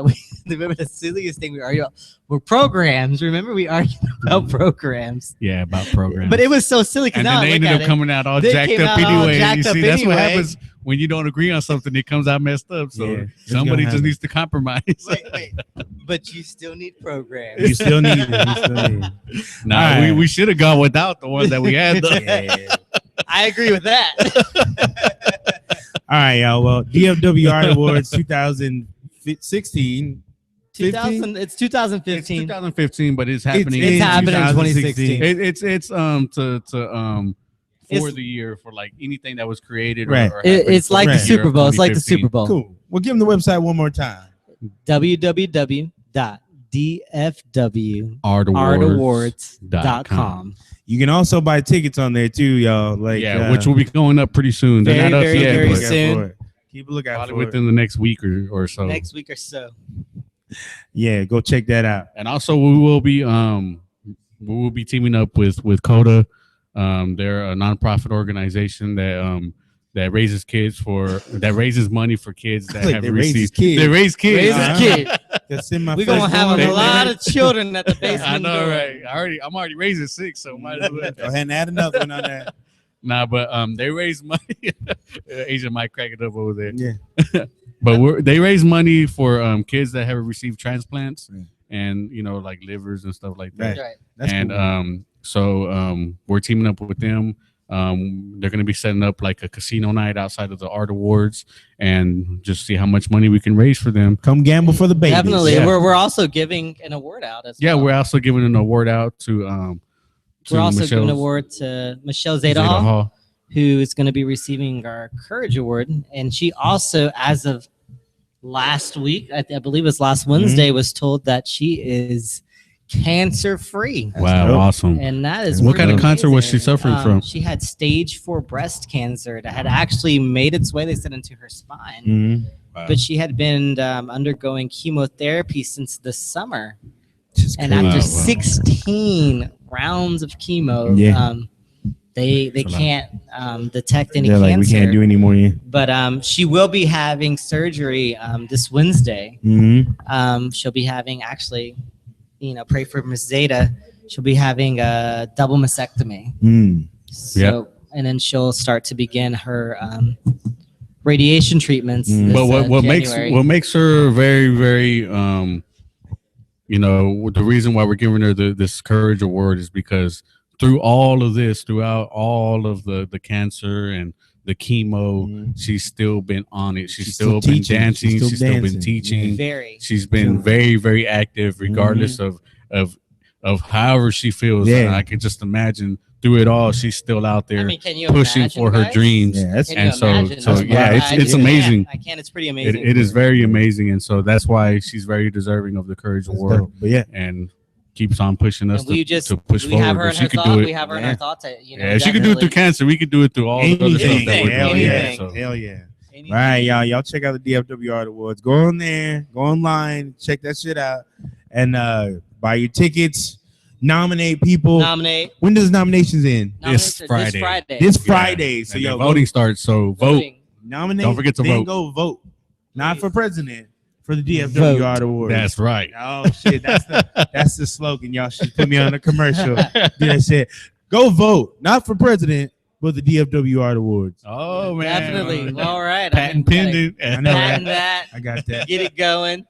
we argued about were programs. Remember we argued about programs? Yeah, about programs. But it was so silly. And then they ended up coming out all jacked up anyway. You see, that's what happens when you don't agree on something. It comes out messed up. So somebody just needs to compromise. Wait. But you still need programs. You still need it. Nah, we should have gone without the one that we had. Yeah. I agree with that. All right, y'all. Well, DFW Art Awards 2016. It's 2015. It's 2015, but it's happening. It's happening in 2016. It's for the year for like anything that was created. Right. Or it's like the Super Bowl. It's like the Super Bowl. Cool. We'll give them the website one more time. www.dfwartawards.com. You can also buy tickets on there too, y'all. Like which will be going up pretty soon. They're not up yet, very soon. Keep a lookout probably for within the next week or so. Next week or so. Yeah, go check that out. And also we will be teaming up with Coda. They're a nonprofit organization that raises money for kids that have received. They raise kids. We're gonna have a lot of children at the basement. I know, right? I'm already raising 6, so might as well. Go ahead and add another one on there. Nah, but they raise money. Asian Mike cracking up over there. Yeah. But they raise money for kids that have received transplants and like livers and stuff like that. Right. That's And cool. so we're teaming up with them. They're going to be setting up like a casino night outside of the art awards and just see how much money we can raise for them. Come gamble for the babies. Definitely. Yeah. We're also giving an award out as Yeah, well. we're also giving an award out to We're also giving an Michelle's- award to Michelle Zeta Zeta Hall, Hall. who is going to be receiving our Courage Award. And she also, as of last week, I believe it was last Wednesday, was told that she is cancer free. Wow, dope. awesome. And that is What kind pretty of cancer was she amazing. suffering from? She had stage 4 breast cancer that had actually made its way, they said, into her spine. Mhm. But she had been undergoing chemotherapy since the summer. Just And crazy. after Wow. 16 rounds of chemo, Yeah. they That's a lot. can't detect any They're cancer. like, we can't do anymore. Yeah. But she will be having surgery this Wednesday. Mm-hmm. She'll be having pray for Miss Zeta. She'll be having a double mastectomy. Mm. So, and then she'll start to begin her radiation treatments. This, But what January. makes her very, very the reason why we're giving her this Courage Award is because throughout all of the cancer and the chemo, she's still been on it. She's still been teaching. dancing. She's She's still still been dancing. teaching. Very. She's been very, very active, regardless of however she feels. Yeah. And I can just imagine through it all, she's still out there Can you pushing imagine, for her guys? dreams. Yeah, that's Can And you so, imagine? so That's yeah, why it's I amazing. I can't. It's pretty amazing. It is very amazing, and so that's why she's very deserving of the Courage Award, dope. But yeah, and keeps on pushing us And we to push we have forward. her in But her she could thought. do We it. have her in Yeah. our thoughts. Yeah, she could do it through cancer. We could do it through all the other stuff anything. that we're doing. Hell yeah. Anything. So, Hell yeah. All right, y'all check out the DFW Art Awards. Go on there, go online, check that shit out, and buy your tickets. Nominate people. Nominate. When does nominations end? This Friday. This Friday. This Yeah. Friday. So and yo, the voting starts. So vote. Voting. nominate. Don't forget to then vote. Go vote. Not for president, for the DFW Vote. Art Awards. That's right. Oh shit, that's the slogan. Y'all should put me on a commercial. Do that shit. Go vote, not for president, but the DFW Art Awards. Oh man, Definitely. All right. patent pending. I know, Patent right? that. I got that. Get it going.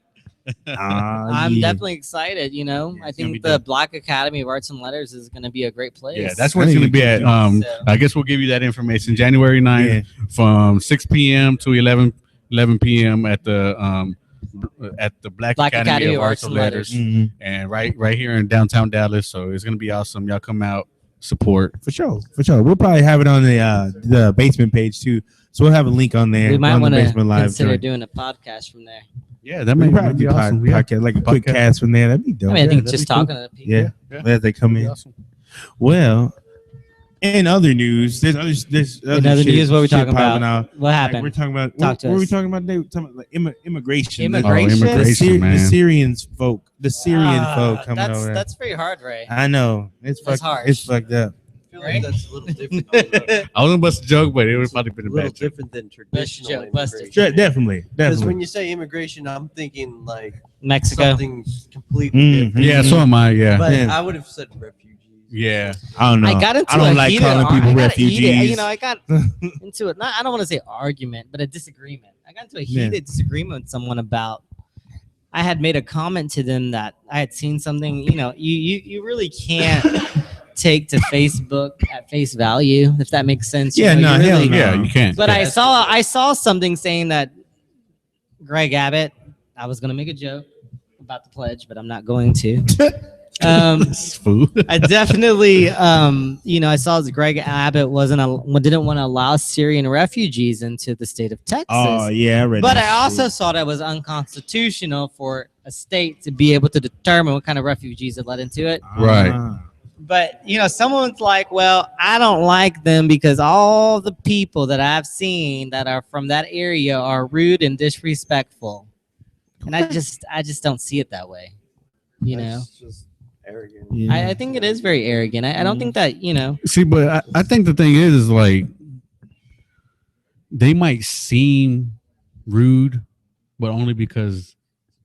I'm yeah. definitely excited. Yeah, I it's gonna be think the dope. Black Academy of Arts and Letters is going to be a great place. Yeah, that's where it's going to be at. So- I guess we'll give you that information January 9th Yeah. from 6 p.m. to 11 p.m. at the Black Academy of Arts and Letters, Mhm. and right here in downtown Dallas. So it's going to be awesome. Y'all come out, support. For sure. We'll probably have it on the basement page too. So we'll have a link on there. we might on the want to basement live consider joint. doing a podcast from there. Yeah, that We may probably be do awesome. podcast, like a quick Podcast. cast from there. That'd be dope. I think that'd just be cool. talking to people. Yeah. As they come in. Awesome. Well, in other news, there's other In other shit- news, what are we shit talking popping about? out. What Like, happened? we're talking about Talk what to were we us. talking about? They were talking about like immigration. Immigration? The, Immigration, man. the Syrians folk, the Syrian folk coming that's, over. There. That's very hard, Ray. I know it's That's fucked. harsh. It's fucked up. I feel like that's a little different. A I wasn't bust a joke, but it would probably been a little bad joke. different than Bust a traditional joke, bust a immigration. Definitely. Because when you say immigration, I'm thinking like Mexico. something completely Mhm. different. Yeah, so am I. Yeah, But Yeah. I would have said refugees. yeah. I don't know. I got into I don't a like heated calling ar- people I got a heated- refugees. I got into it. I don't want to say argument, but a disagreement. I got into a Yeah. heated disagreement with someone about. I had made a comment to them that I had seen something. You really can't take to Facebook at face value, if that makes sense. Yeah, you no, really- hell no. Yeah, you can't. But yeah. I saw something saying that Greg Abbott. I was gonna make a joke about the pledge, but I'm not going to. This fool. I definitely, I saw that Greg Abbott didn't want to allow Syrian refugees into the state of Texas. Oh yeah, I read But that I also shit. saw that it was unconstitutional for a state to be able to determine what kind of refugees it let into it. Right. Ah. But someone's like, well, I don't like them because all the people that I've seen that are from that area are rude and disrespectful. And I just don't see it that way. That's just arrogant. Yeah. I think it is very arrogant. I don't think that, See, but I think the thing is like they might seem rude, but only because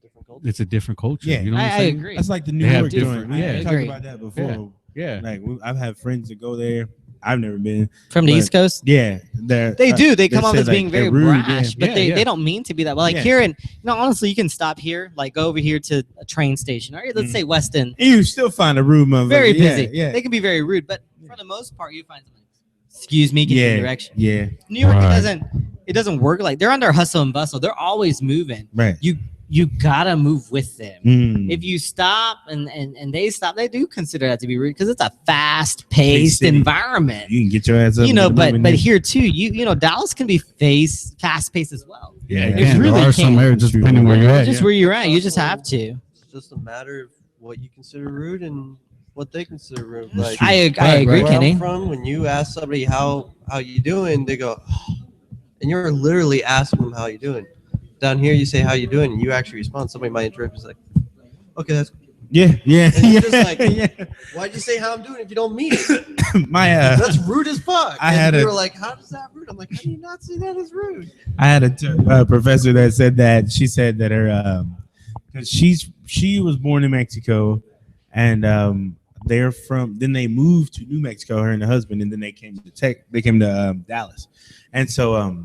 Different culture. it's a different culture. Yeah. You know what I'm I saying? agree. That's like the New They have York joint. different- We yeah. talked Agree. about that before. Yeah. Like I've had friends that go there, I've never been from the but- East Coast. Yeah, They do. They come off said, as like, being they're very rude, brash, but they don't mean to be that. But like Yeah. here in, honestly, you can stop here, like go over here to a train station, or let's say Weston. You still find a rude motherfucker. Very busy. Yeah. They can be very rude, but for the most part, you find something. Excuse me, get in direction. Yeah. New York, Right. it doesn't work like they're under hustle and bustle. They're always moving. Right. You gotta move with them. Mm. If you stop and they stop, they do consider that to be rude because it's a fast-paced city. environment. You can get your ass up. You know, and move but in. here too, you know, Dallas can be fast-paced as well. Yeah, Yeah, It really there are some can. areas just depending where you're at. Just where you're at, you just have to. It's just a matter of what you consider rude and what they consider rude. Like I agree, where Kenny. I'm from, when you ask somebody how you doing, they go, and you're literally asking them how you doing. Down here, you say how you doing, and you actually respond. Somebody might interrupt, is like, okay, that's cool. Yeah. And you're just like, yeah. why'd you say how I'm doing if you don't mean it? My That's rude as fuck. I had and a- you were like, how is that rude? I'm like, how do you not say that is rude? I had a professor that said that she said that her because she was born in Mexico and they're from then they moved to New Mexico, her and the husband, and then they came to Dallas, and so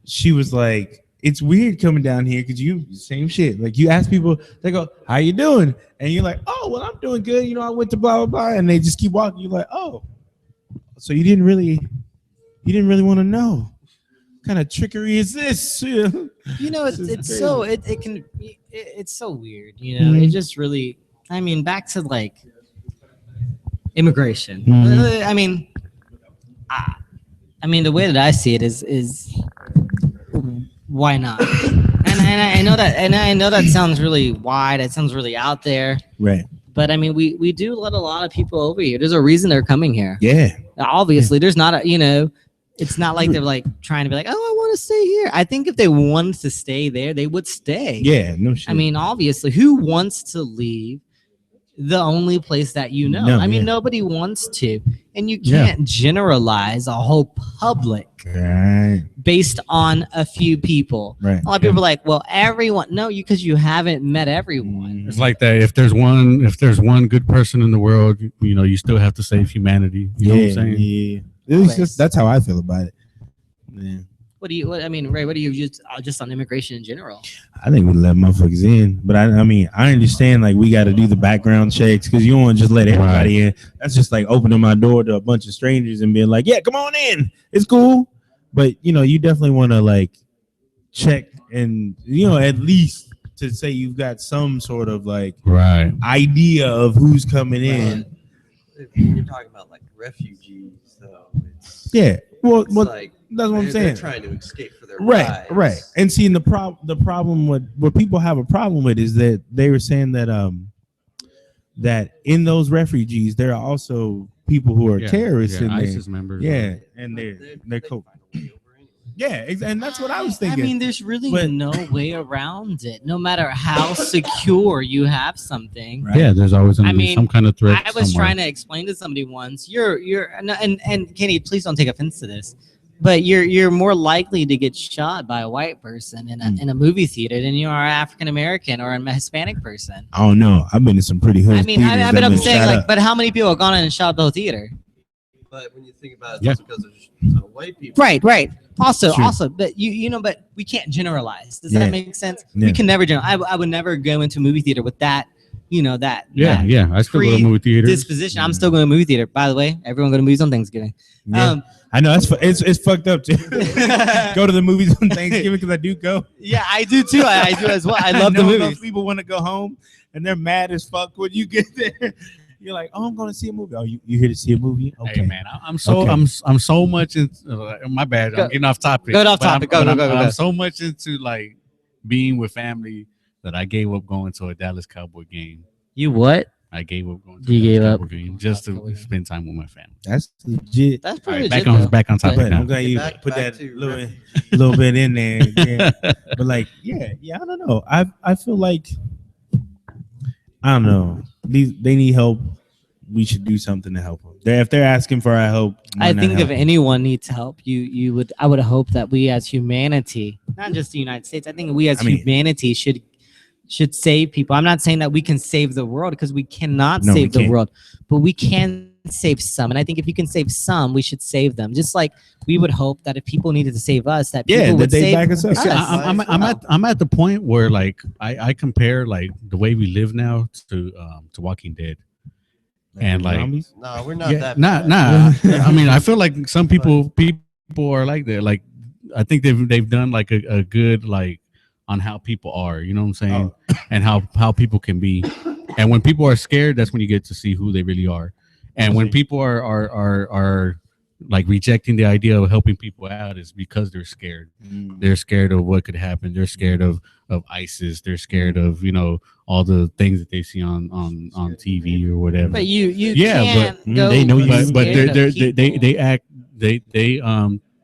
she was like, it's weird coming down here because you same shit. Like you ask people, they go, how you doing? And you're like, oh well, I'm doing good. You know, I went to blah blah blah, and they just keep walking. You're like, oh, so you didn't really want to know. What kind of trickery is this? You know, This is it's crazy. so it's so weird. You know, it just really. I mean, back to like immigration. Mhm. I mean, the way that I see it is why not? and I know that sounds really wide. It sounds really out there. Right. But I mean, we do let a lot of people over here. There's a reason they're coming here. Yeah. Obviously, there's not a, you know, it's not like they're like trying to be like, oh, I want to stay here. I think if they wanted to stay there, they would stay. Yeah. No shit. I mean, obviously, who wants to leave the only place that you know? No, I mean, yeah. nobody wants to. And you Yeah. can't generalize a whole public Right. based on a few people. Right. A lot of people are like, well, everyone. No, because you haven't met everyone. It's like that. If there's one good person in the world, you know, you still have to save humanity. You know what I'm saying? Yeah. It's just, that's how I feel about it. Yeah. I mean, Ray, what do you just on immigration in general? I think we let motherfuckers in, but I mean, I understand like we got to do the background checks because you don't want to just let everybody in. That's just like opening my door to a bunch of strangers and being like, yeah, come on in. It's cool. But, you know, you definitely want to like check and, you know, at least to say you've got some sort of like Right. idea of who's coming in. When you're talking about like refugees, though, it's Yeah. Well, it's like that's what I'm they're saying. trying to escape for their Right, lives. right. And seeing the problem with what people have a problem with is that they were saying that that in those refugees there are also people who are terrorists in there. ISIS members. Yeah, and they're cool. find a way over anyway. Yeah, and that's what I was thinking. I mean, there's really But- no way around it. No matter how secure you have something. Right. Yeah, there's always going to I be mean, some kind of threat. I was somewhere. trying to explain to somebody once, and Kenny, please don't take offense to this, but you're more likely to get shot by a white person in a movie theater than you are an African American or a Hispanic person. I don't know. I've been to some pretty hood I mean, theaters but that I'm been saying shot like, up. but how many people have gone in and shot up the whole theater? But when you think about it, Yeah. it's because there's a ton of white people. Right. Also, Sure. but you know, but we can't generalize. Does Yeah. that make sense? Yeah. We can never generalize. I would never go into a movie theater with that, you know, that Yeah, I still go to pre- movie theaters. disposition. I'm still going to movie theater. By the way, everyone go to movies on Thanksgiving. Yeah. I know it's fucked up too. Go to the movies on Thanksgiving because I do go. Yeah, I do too. I do as well. I love the know movies. those people want to go home and they're mad as fuck when you get there. You're like, oh, I'm going to see a movie. Oh, you here to see a movie? Okay, Hey man, I'm so Okay. I'm so much into my bad. Go- I'm getting off topic. go off But I'm- topic. Go, but go, I'm- go, but go. I'm so much into like being with family that I gave up going to a Dallas Cowboy game. You what? I gave up going to You a gave Dallas up? Cowboy game just That's to weird. spend time with my family. That's legit. That's All pretty right, legit. back on though. back on topic But now. I'm glad you Back- put back that to little bit in there. Yeah. But like, yeah, I don't know. I feel like I don't know. They need help. We should do something to help them. If they're asking for our help, why I not think help if anyone needs help, I would hope that we as humanity, not just the United States, I think we as humanity should save people. I'm not saying that we can save the world because we cannot No, we save the can't. world, but we can save some, and I think if you can save some, we should save them. Just like we would hope that if people needed to save us, that people would they save back us up. See, I'm at the point where like I compare like the way we live now to Walking Dead, and like No, we're not that. nah. I mean, I feel like some people are like that. Like I think they've done like a good like on how people are. You know what I'm saying? And how people can be. And when people are scared, that's when you get to see who they really are. And when people are like rejecting the idea of helping people out, is because they're scared. They're scared of what could happen. They're scared of ISIS. They're scared of all the things that they see on TV or whatever. But you yeah, can't go they know you. But they they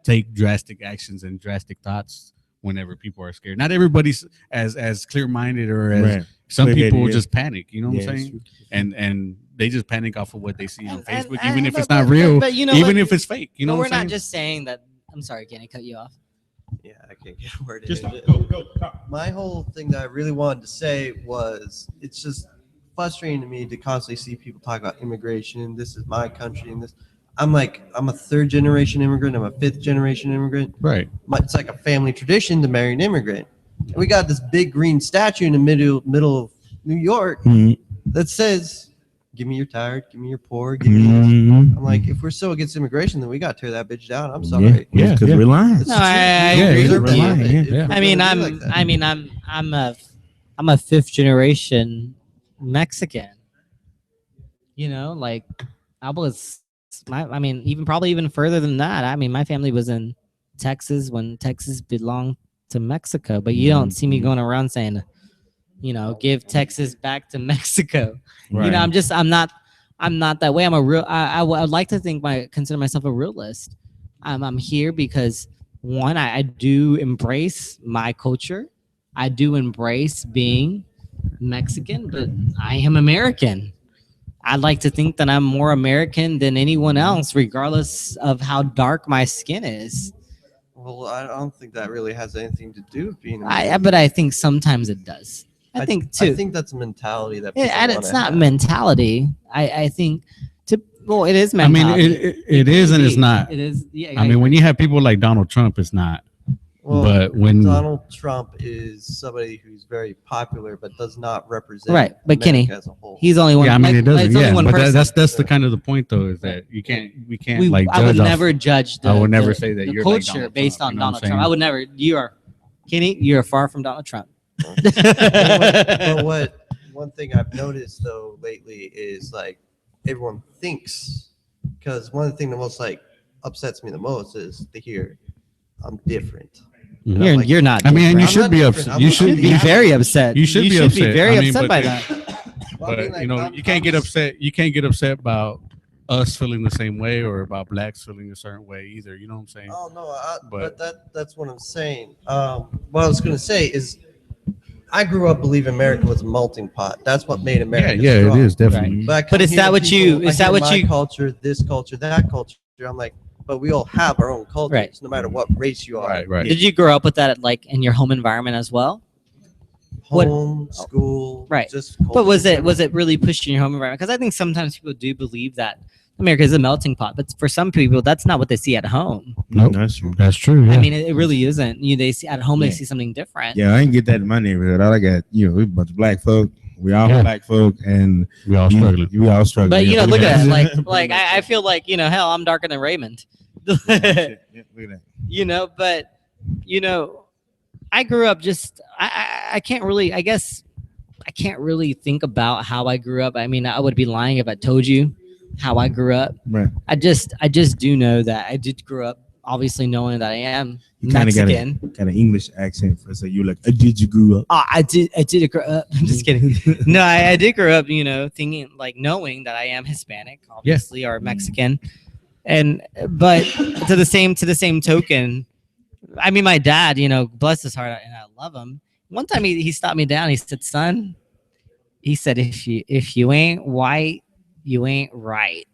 take drastic actions and drastic thoughts whenever people are scared. Not everybody's as clear-minded or as some people just panic. You know what I'm saying? And they just panic off of what they see on Facebook, even if it's not real, but even if it's fake. You know but what we're I'm saying? not just saying that. I'm sorry, can I cut you off? Yeah, I can't get a word in. Just go. My whole thing that I really wanted to say was it's just frustrating to me to constantly see people talk about immigration. This is my country, and this. I'm a third generation immigrant. I'm a fifth generation immigrant. Right. It's like a family tradition to marry an immigrant. And we got this big green statue in the middle of New York that says, "Give me your tired, give me your poor, give me this." I'm like, if we're so against immigration, then we got to tear that bitch down. I'm sorry. Yeah, because we're lying. No, I agree with that. I'm a fifth generation Mexican. Like I was. Even further than that. I mean, my family was in Texas when Texas belonged to Mexico, but you don't see me going around saying, give Texas back to Mexico. Right. I'm not that way. I'm a real. I would like to consider myself a realist. I'm here because one, I do embrace my culture. I do embrace being Mexican, but I am American. I'd like to think that I'm more American than anyone else, regardless of how dark my skin is. Well, I don't think that really has anything to do with being American. But I think sometimes it does. I think that's a mentality that. And it's not mentality. I think it is mentality. I mean, it is and it's not. It is. Yeah. I mean, when you have people like Donald Trump, it's not. Well, but when Donald Trump is somebody who's very popular but does not represent but America Kenny, as a whole. he's only one. Yeah, I mean, it doesn't. Yeah, but that's the person. kind of the point, though, is that we can't I would never judge. I would never say that the you're culture like Donald based Trump, on you know what Donald I'm Trump. I would never. Kenny, you're far from Donald Trump. But one thing I've noticed though lately is like everyone thinks, because one of the things that most upsets me the most is to hear I'm different. You're not. I mean, you should be different. upset. You should be very upset. You should be upset. Very upset by that. But you can't get upset. You can't get upset about us feeling the same way or about blacks feeling a certain way either. You know what I'm saying? Oh no, but that's what I'm saying. What I was gonna say is, I grew up believing America was a melting pot. That's what made America. Yeah, strong. it is definitely. But is that what you? Culture, this culture, that culture. I'm like, but we all have our own cultures, no matter what race you are. Right. Did you grow up with that in your home environment as well? Home, school, right? Just but was it really pushed in your home environment? Because I think sometimes people do believe that America is a melting pot, but for some people, that's not what they see at home. No, that's true. That's true. Yeah. I mean, it really isn't. They see at home, they see something different. Yeah, I didn't get that in my neighborhood. All I got, we a bunch of black folk. We all black folk, and we all struggling. We all struggling. But look at that. I feel like hell, I'm darker than Raymond. Look at that. But I grew up just. I can't really. I guess I can't really think about how I grew up. I mean, I would be lying if I told you how I grew up. Right. I just do know that I did grow up, obviously knowing that I am Mexican. Got an English accent, so you're like, did you grow up? I did grow up. I'm just kidding. No, I did grow up, thinking knowing that I am Hispanic, obviously, or Mexican, but to the same token, I mean, my dad, bless his heart, and I love him. One time he stopped me down. He said, "Son," he said, "if you ain't white, you ain't right,"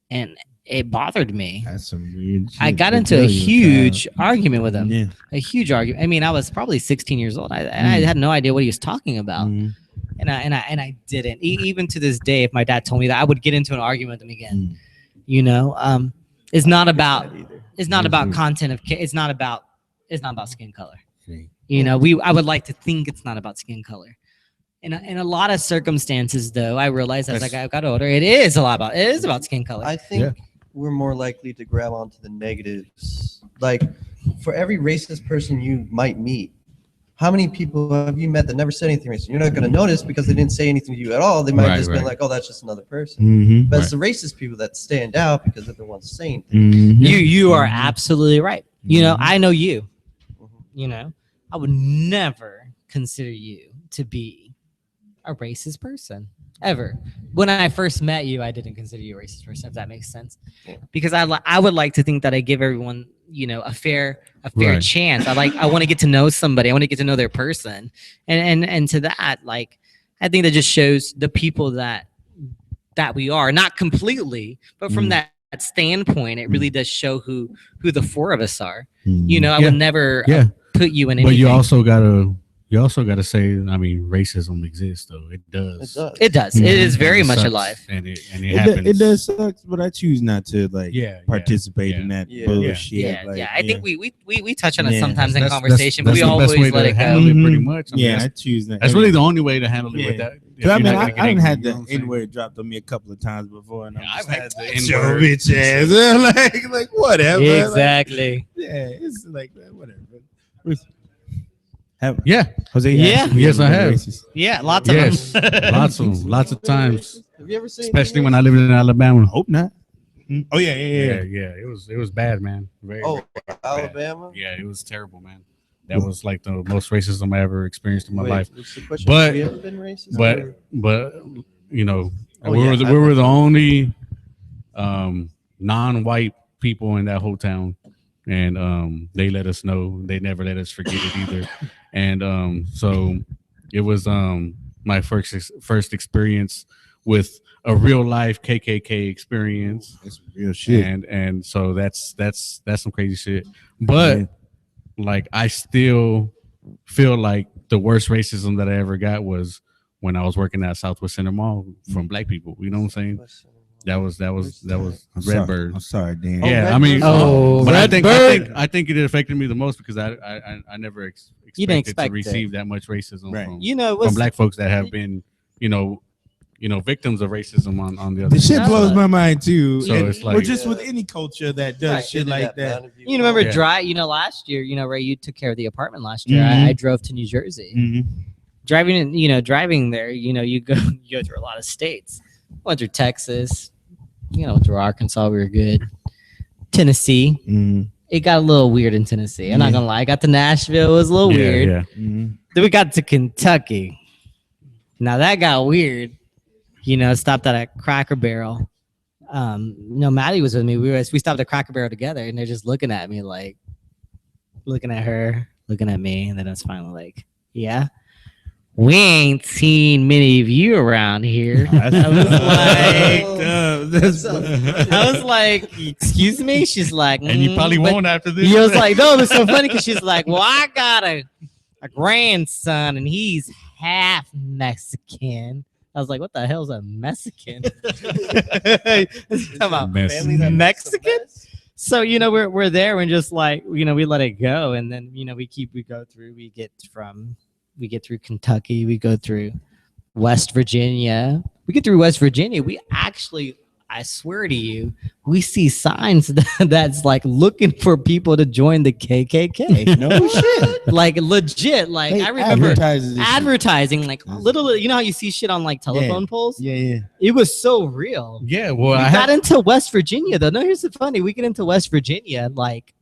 and it bothered me. That's some weird shit. I got into a huge argument with him. Yeah. A huge argument. I mean, I was probably 16 years old. I had no idea what he was talking about. and I didn't. Even to this day, if my dad told me that, I would get into an argument with him again. You know, it's not about content of it's not about skin color. You know, I would like to think it's not about skin color. In a lot of circumstances, though, I realized as I got older, it is about skin color. I think we're more likely to grab onto the negatives. Like, for every racist person you might meet, how many people have you met that never said anything racist? You're not going to notice because they didn't say anything to you at all. They might have just been like, oh, that's just another person. But it's the racist people that stand out because they're the ones saying things. You are absolutely right. You know, I know you. You know, I would never consider you to be a racist person ever. When I first met you, I didn't consider you a racist person, if that makes sense. Because I would like to think that I give everyone, you know, a fair chance. I want to get to know somebody. I want to get to know their person. And to that, like, I think that just shows the people that we are, not completely, but from that standpoint, it really does show who the four of us are. You know, I would never put you in anything. But you also gotta say, I mean, racism exists, though. It does. It does. It is very much alive. And it happens. It does suck, but I choose not to participate in that bullshit. Yeah. I think we touch on it sometimes in conversation, but we always let it go. Handle it pretty much. I mean, I choose that. That's really the only way to handle it with that. I mean, I done had the N-word dropped on me a couple of times before, and I've had the N-word bitch ass. like whatever. Exactly. It's like whatever. Jose. Yes, I have. Yeah, lots of them. lots of times. Have you ever seen? Especially when I lived in Alabama. Hope not. Oh yeah. It was bad, man. Very Alabama. Bad. Yeah, it was terrible, man. That was like the most racism I ever experienced in my life. But have you ever been racist? But you know, we were the only non-white people in that whole town, and they let us know. They never let us forget it either. And so it was my first experience with a real life KKK experience. That's real shit. And so that's some crazy shit. But like, I still feel like the worst racism that I ever got was when I was working at Southwest Center Mall from black people. You know what I'm saying? That was Redbird. I'm sorry, Dan. Yeah, I mean, but I think it affected me the most because I never expected to receive that much racism from black folks that have been, you know, victims of racism on the other. The shit blows my mind too. So it's like, or just with any culture that does shit like that. You remember last year, Ray, you took care of the apartment last year. I drove to New Jersey. Driving there, you go through a lot of states. Went through Texas, through Arkansas, we were good. Tennessee, it got a little weird in Tennessee. I'm not gonna lie. I got to Nashville, it was a little weird. Yeah. Then we got to Kentucky. Now that got weird. Stopped at a Cracker Barrel. Maddie was with me. We stopped at Cracker Barrel together, and they're just looking at me like, looking at her, looking at me, and then I was finally like, yeah. We ain't seen many of you around here. I was like, excuse me? She's like, and you probably won't after this. He was like, no, it's so funny because she's like, well, I got a grandson and he's half Mexican. I was like, what the hell's a Mexican? About Mexican? So, we're there and just like, we let it go. And then, we get through Kentucky, we go through West Virginia. We get through West Virginia. We actually, I swear to you, we see signs that's like looking for people to join the KKK. No shit. Like legit. Like I remember advertising like little, how you see shit on like telephone poles? Yeah. It was so real. Yeah. Well, we got into West Virginia though. No, here's the funny. We get into West Virginia like,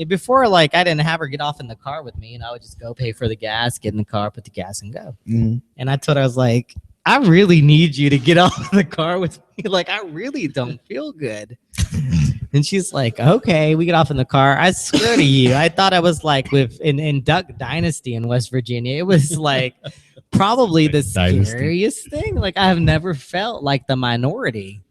before, like, I didn't have her get off in the car with me, I would just go pay for the gas, get in the car, put the gas, and go. And I told her, I was like, I really need you to get off the car with me. Like, I really don't feel good. And she's like, okay, we get off in the car. I swear to you, I thought I was like in Duck Dynasty in West Virginia. It was like probably the scariest thing. Like, I have never felt like the minority.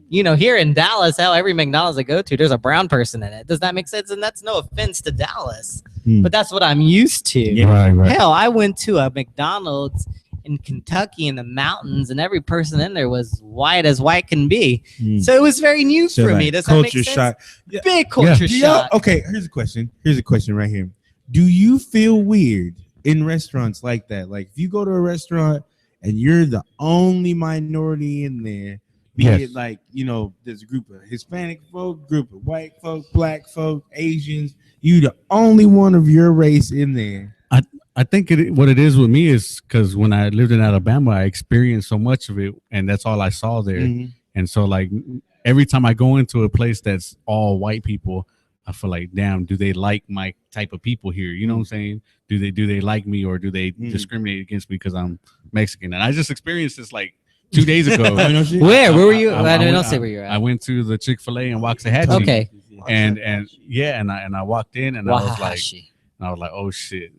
Here in Dallas, hell, every McDonald's I go to, there's a brown person in it. Does that make sense? And that's no offense to Dallas, but that's what I'm used to. Right. Hell, I went to a McDonald's in Kentucky in the mountains, and every person in there was white as white can be. So it was very new So, for like, me. Does that make culture sense? shock. Yeah. Big culture shock. Okay, here's a question. Here's a question right here. Do you feel weird in restaurants like that? Like if you go to a restaurant and you're the only minority in there, be Yes. it like, you know, there's a group of Hispanic folk, group of white folk, black folk, Asians, you the only one of your race in there. I think what it is with me is because when I lived in Alabama, I experienced so much of it, and that's all I saw there. Mhm. And so, like, every time I go into a place that's all white people, I feel like, damn, do they like my type of people here? You know what I'm saying? Do they like me, or do they discriminate against me because I'm Mexican? And I just experienced this like 2 days ago. Where were you? I don't went- say where you're at. I went to the Chick-fil-A in Waxahachie. Okay. And I walked in and I was like, oh shit,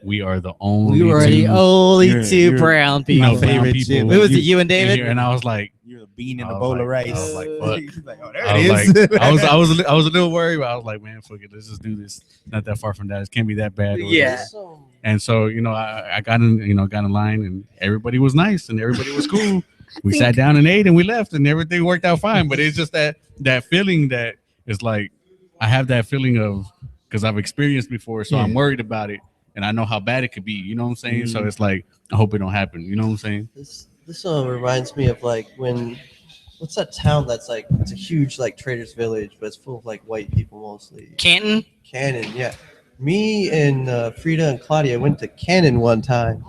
we are the only. We were the two only You're- two you're brown my people. favorite Favorite people. Who was it? You and in David? here. And I was like, You're a bean in I a was bowl like- of rice. I was like, fuck. He's like, oh, there I it was is. like, I was a little worried, but I was like, man, fuck it, let's just do this. Not that far from that. It can't be that bad. or Yeah. whatever. And so, you know, I got in line, and everybody was nice and everybody was cool. We sat down and ate and we left, and everything worked out fine. But it's just that feeling that is like, I have that feeling of, because I've experienced before, so I'm worried about it, and I know how bad it could be. You know what I'm saying? So it's like, I hope it don't happen. You know what I'm saying? This reminds me of like what's that town that's like, it's a huge like traders village, but it's full of like white people mostly. Canton? Cannon, yeah. Me and Frida and Claudia went to Cannon one time,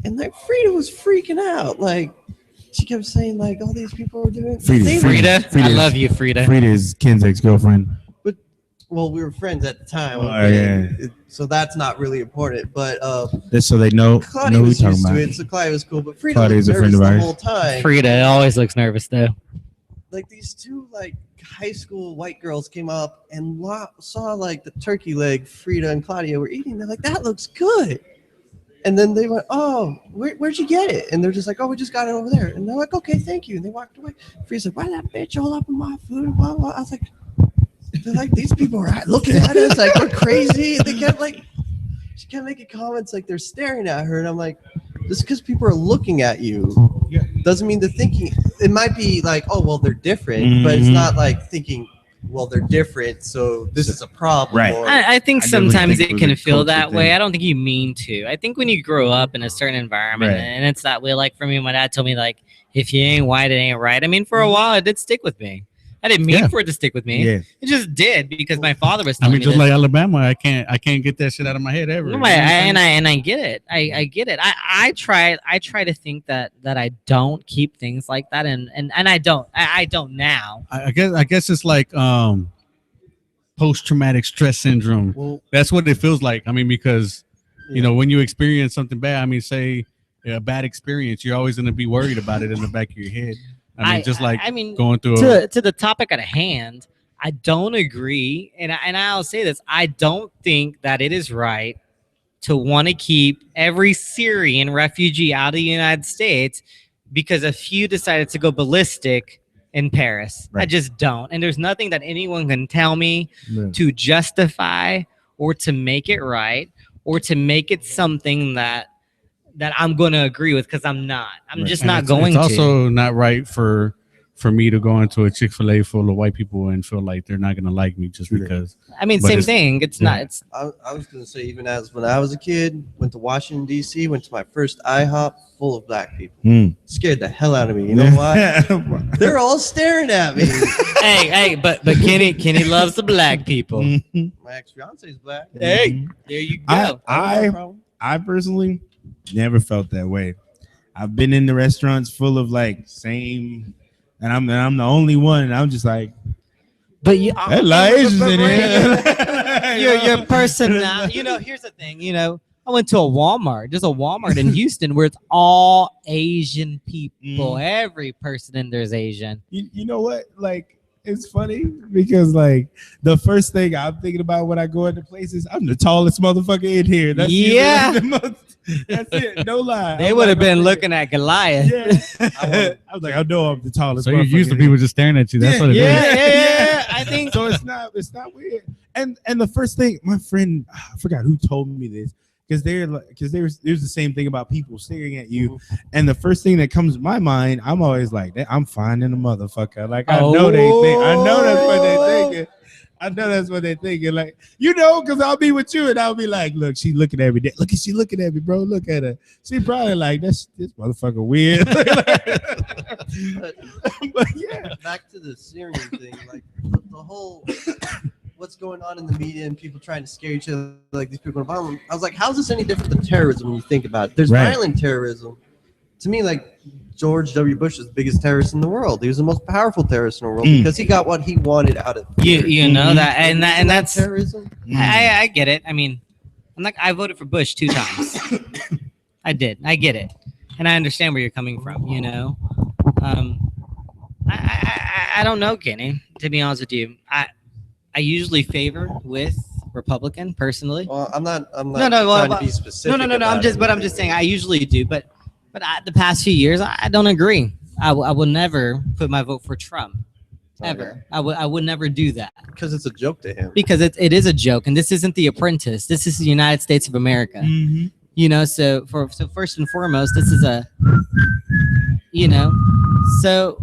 and like Frida was freaking out. Like she kept saying like all these people were doing. Frida? I love you, Frida. Frida is Ken's ex-girlfriend. Well, we were friends at the time. Oh, Okay? yeah. So that's not really important. But Just so they know Claudia who we're was talking used about. to it, so Claudia was cool. But Frida Claudia's was a friend nervous of the ours. whole time. Frida always looks nervous though. Like these two like high school white girls came up and saw like the turkey leg Frida and Claudia were eating. They're like, that looks good. And then they went, oh, where'd you get it? And they're just like, oh, we just got it over there. And they're like, okay, thank you. And they walked away. Frida's like, why that bitch all up in my food? Blah, blah. I was like, they're like, these people are looking at us like we're crazy. They kept like, she kept making comments like they're staring at her. And I'm like, just because people are looking at you doesn't mean they're thinking. It might be like, oh, well, they're different, but it's not like thinking, well, they're different, so this is a problem. Right. Or, I think I definitely sometimes think it it can was a feel culture that way. thing. I don't think you mean to. I think when you grow up in a certain environment Right. and it's that way, like for me, my dad told me like, if you ain't white, it ain't right. I mean, for a while, it did stick with me. I didn't mean for it to stick with me. Yeah. It just did because my father was I telling mean, me just this. like Alabama, I can't get that shit out of my head ever. No, You know what I'm saying? I get it. I get it. I try to think that I don't keep things like that, and I don't. I don't now. I guess it's like post-traumatic stress syndrome. well, That's what it feels like. I mean, because you know, when you experience something bad, I mean, say a bad experience, you're always going to be worried about it in the back of your head. I mean, just like I mean, going through to the topic at hand, I don't agree, and I'll say this: I don't think that it is right to want to keep every Syrian refugee out of the United States because a few decided to go ballistic in Paris. I Right. just don't, and there's nothing that anyone can tell me Yeah. to justify or to make it right or to make it something that I'm going to agree with, because I'm not. I'm Right. just and not it's going to. also not right for me to go into a Chick-fil-A full of white people and feel like they're not going to like me just Yeah. because. I mean, But same it's- thing. It's yeah. not. It's I was going to say, even as when I was a kid, went to Washington, D.C., went to my first IHOP full of black people. Scared the hell out of me. You know why? They're all staring at me. hey, but Kenny loves the black people. My ex-fiance is black. Hey, there you go. I personally never felt that way. I've been in the restaurants full of like same, and I'm the only one, and I'm just like, But you, that lot of Asians in here. your personality. You know, here's the thing. You know, I went to a Walmart. There's a Walmart in Houston where it's all Asian people. Every person in there is Asian. You know what? Like, it's funny because like the first thing I'm thinking about when I go into places, I'm the tallest motherfucker in here. That's Yeah. that's it. No lie. They I'm would have like, been okay. looking at Goliath. Yeah. I was like, I know I'm the tallest. So you're used to motherfucker in people just staring at you. That's what it is. Yeah. I think so. It's not weird. And the first thing, my friend, I forgot who told me this. because there's the same thing about people staring at you, and the first thing that comes to my mind, I'm always like, I'm finding a motherfucker. Like I know that's what they're thinking. I know that's what they're thinking. Like, because I'll be with you and I'll be like, look, she's looking at me. Look, she looking at me, bro. Look at her. She probably like, this motherfucker weird. But yeah. Back to the Syrian thing, like the whole what's going on in the media and people trying to scare each other, like these people in Obama. I was like, how's this any different than terrorism when you think about it? There's violent terrorism. To me, like George W. Bush is the biggest terrorist in the world. He was the most powerful terrorist in the world because he got what he wanted out of it. You know that, and that's terrorism. I get it. I mean, I voted for Bush 2 times. I did. I get it, and I understand where you're coming from. I don't know, Kenny. To be honest with you, I usually favor with Republican personally. Well, I'm not trying to be specific. No. I'm just saying I usually do, but the past few years I don't agree. I will never put my vote for Trump. Ever. Okay. I would never do that. Because it's a joke to him. Because it is a joke, and this isn't The Apprentice. This is the United States of America. Mm-hmm. So first and foremost, this is a so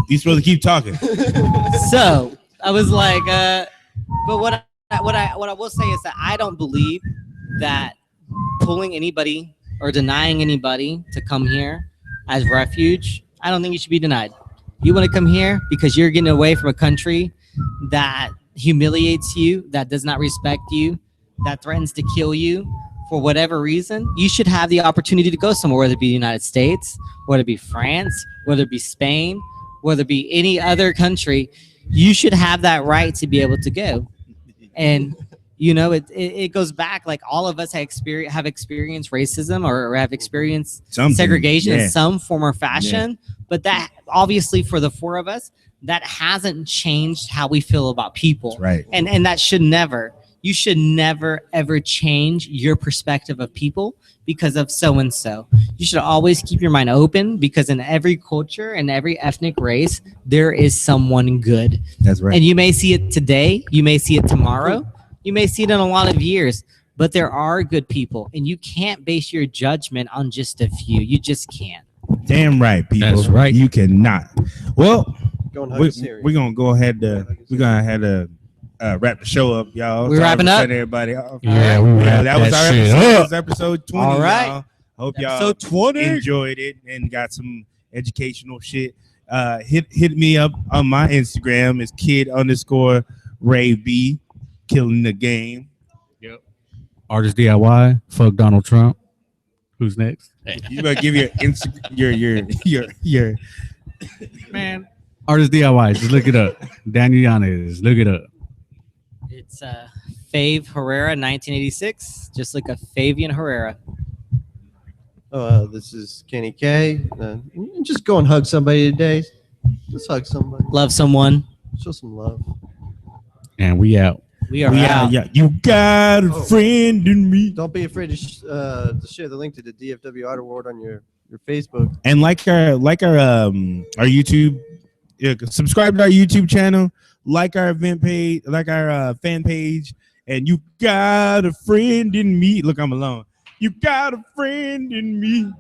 you're supposed to keep talking. So I was like, but what I will say is that I don't believe that pulling anybody or denying anybody to come here as refuge, I don't think you should be denied. You want to come here because you're getting away from a country that humiliates you, that does not respect you, that threatens to kill you for whatever reason. You should have the opportunity to go somewhere, whether it be the United States, whether it be France, whether it be Spain, whether it be any other country. You should have that right to be able to go. And it goes back, like all of us have experienced racism or have experienced segregation in some form or fashion. Yeah. But that obviously for the 4 of us, that hasn't changed how we feel about people. That's right. And that should never. You should never, ever change your perspective of people because of so-and-so. You should always keep your mind open because in every culture and every ethnic race, there is someone good. That's right. And you may see it today. You may see it tomorrow. You may see it in a lot of years. But there are good people. And you can't base your judgment on just a few. You just can't. Damn right, people. That's right. You cannot. Well, we're going to go ahead to wrap the show up, y'all. We're wrapping up. Everybody off. Yeah, we wrapped that was our episode. That was episode 20. All right. Y'all. Hope y'all Episode 20. enjoyed it and got some educational shit. Hit me up on my Instagram. It's kid_RayB, killing the game. Yep. Artist DIY. Fuck Donald Trump. Who's next? You better give your Man. Artist DIY. Just look it up. Daniel Yanez. Look it up. It's Fave Herrera 1986. Just like a Fabian Herrera. This is Kenny K. Just go and hug somebody today. Just hug somebody. Love someone. Show some love. And we out. We are out. Yeah. You got a friend in me. Don't be afraid to share the link to the DFW Art Award on your Facebook. And like our YouTube, subscribe to our YouTube channel, like our event page, like our fan page, and you got a friend in me. Look, I'm alone. You got a friend in me.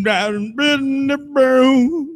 Down in the broom.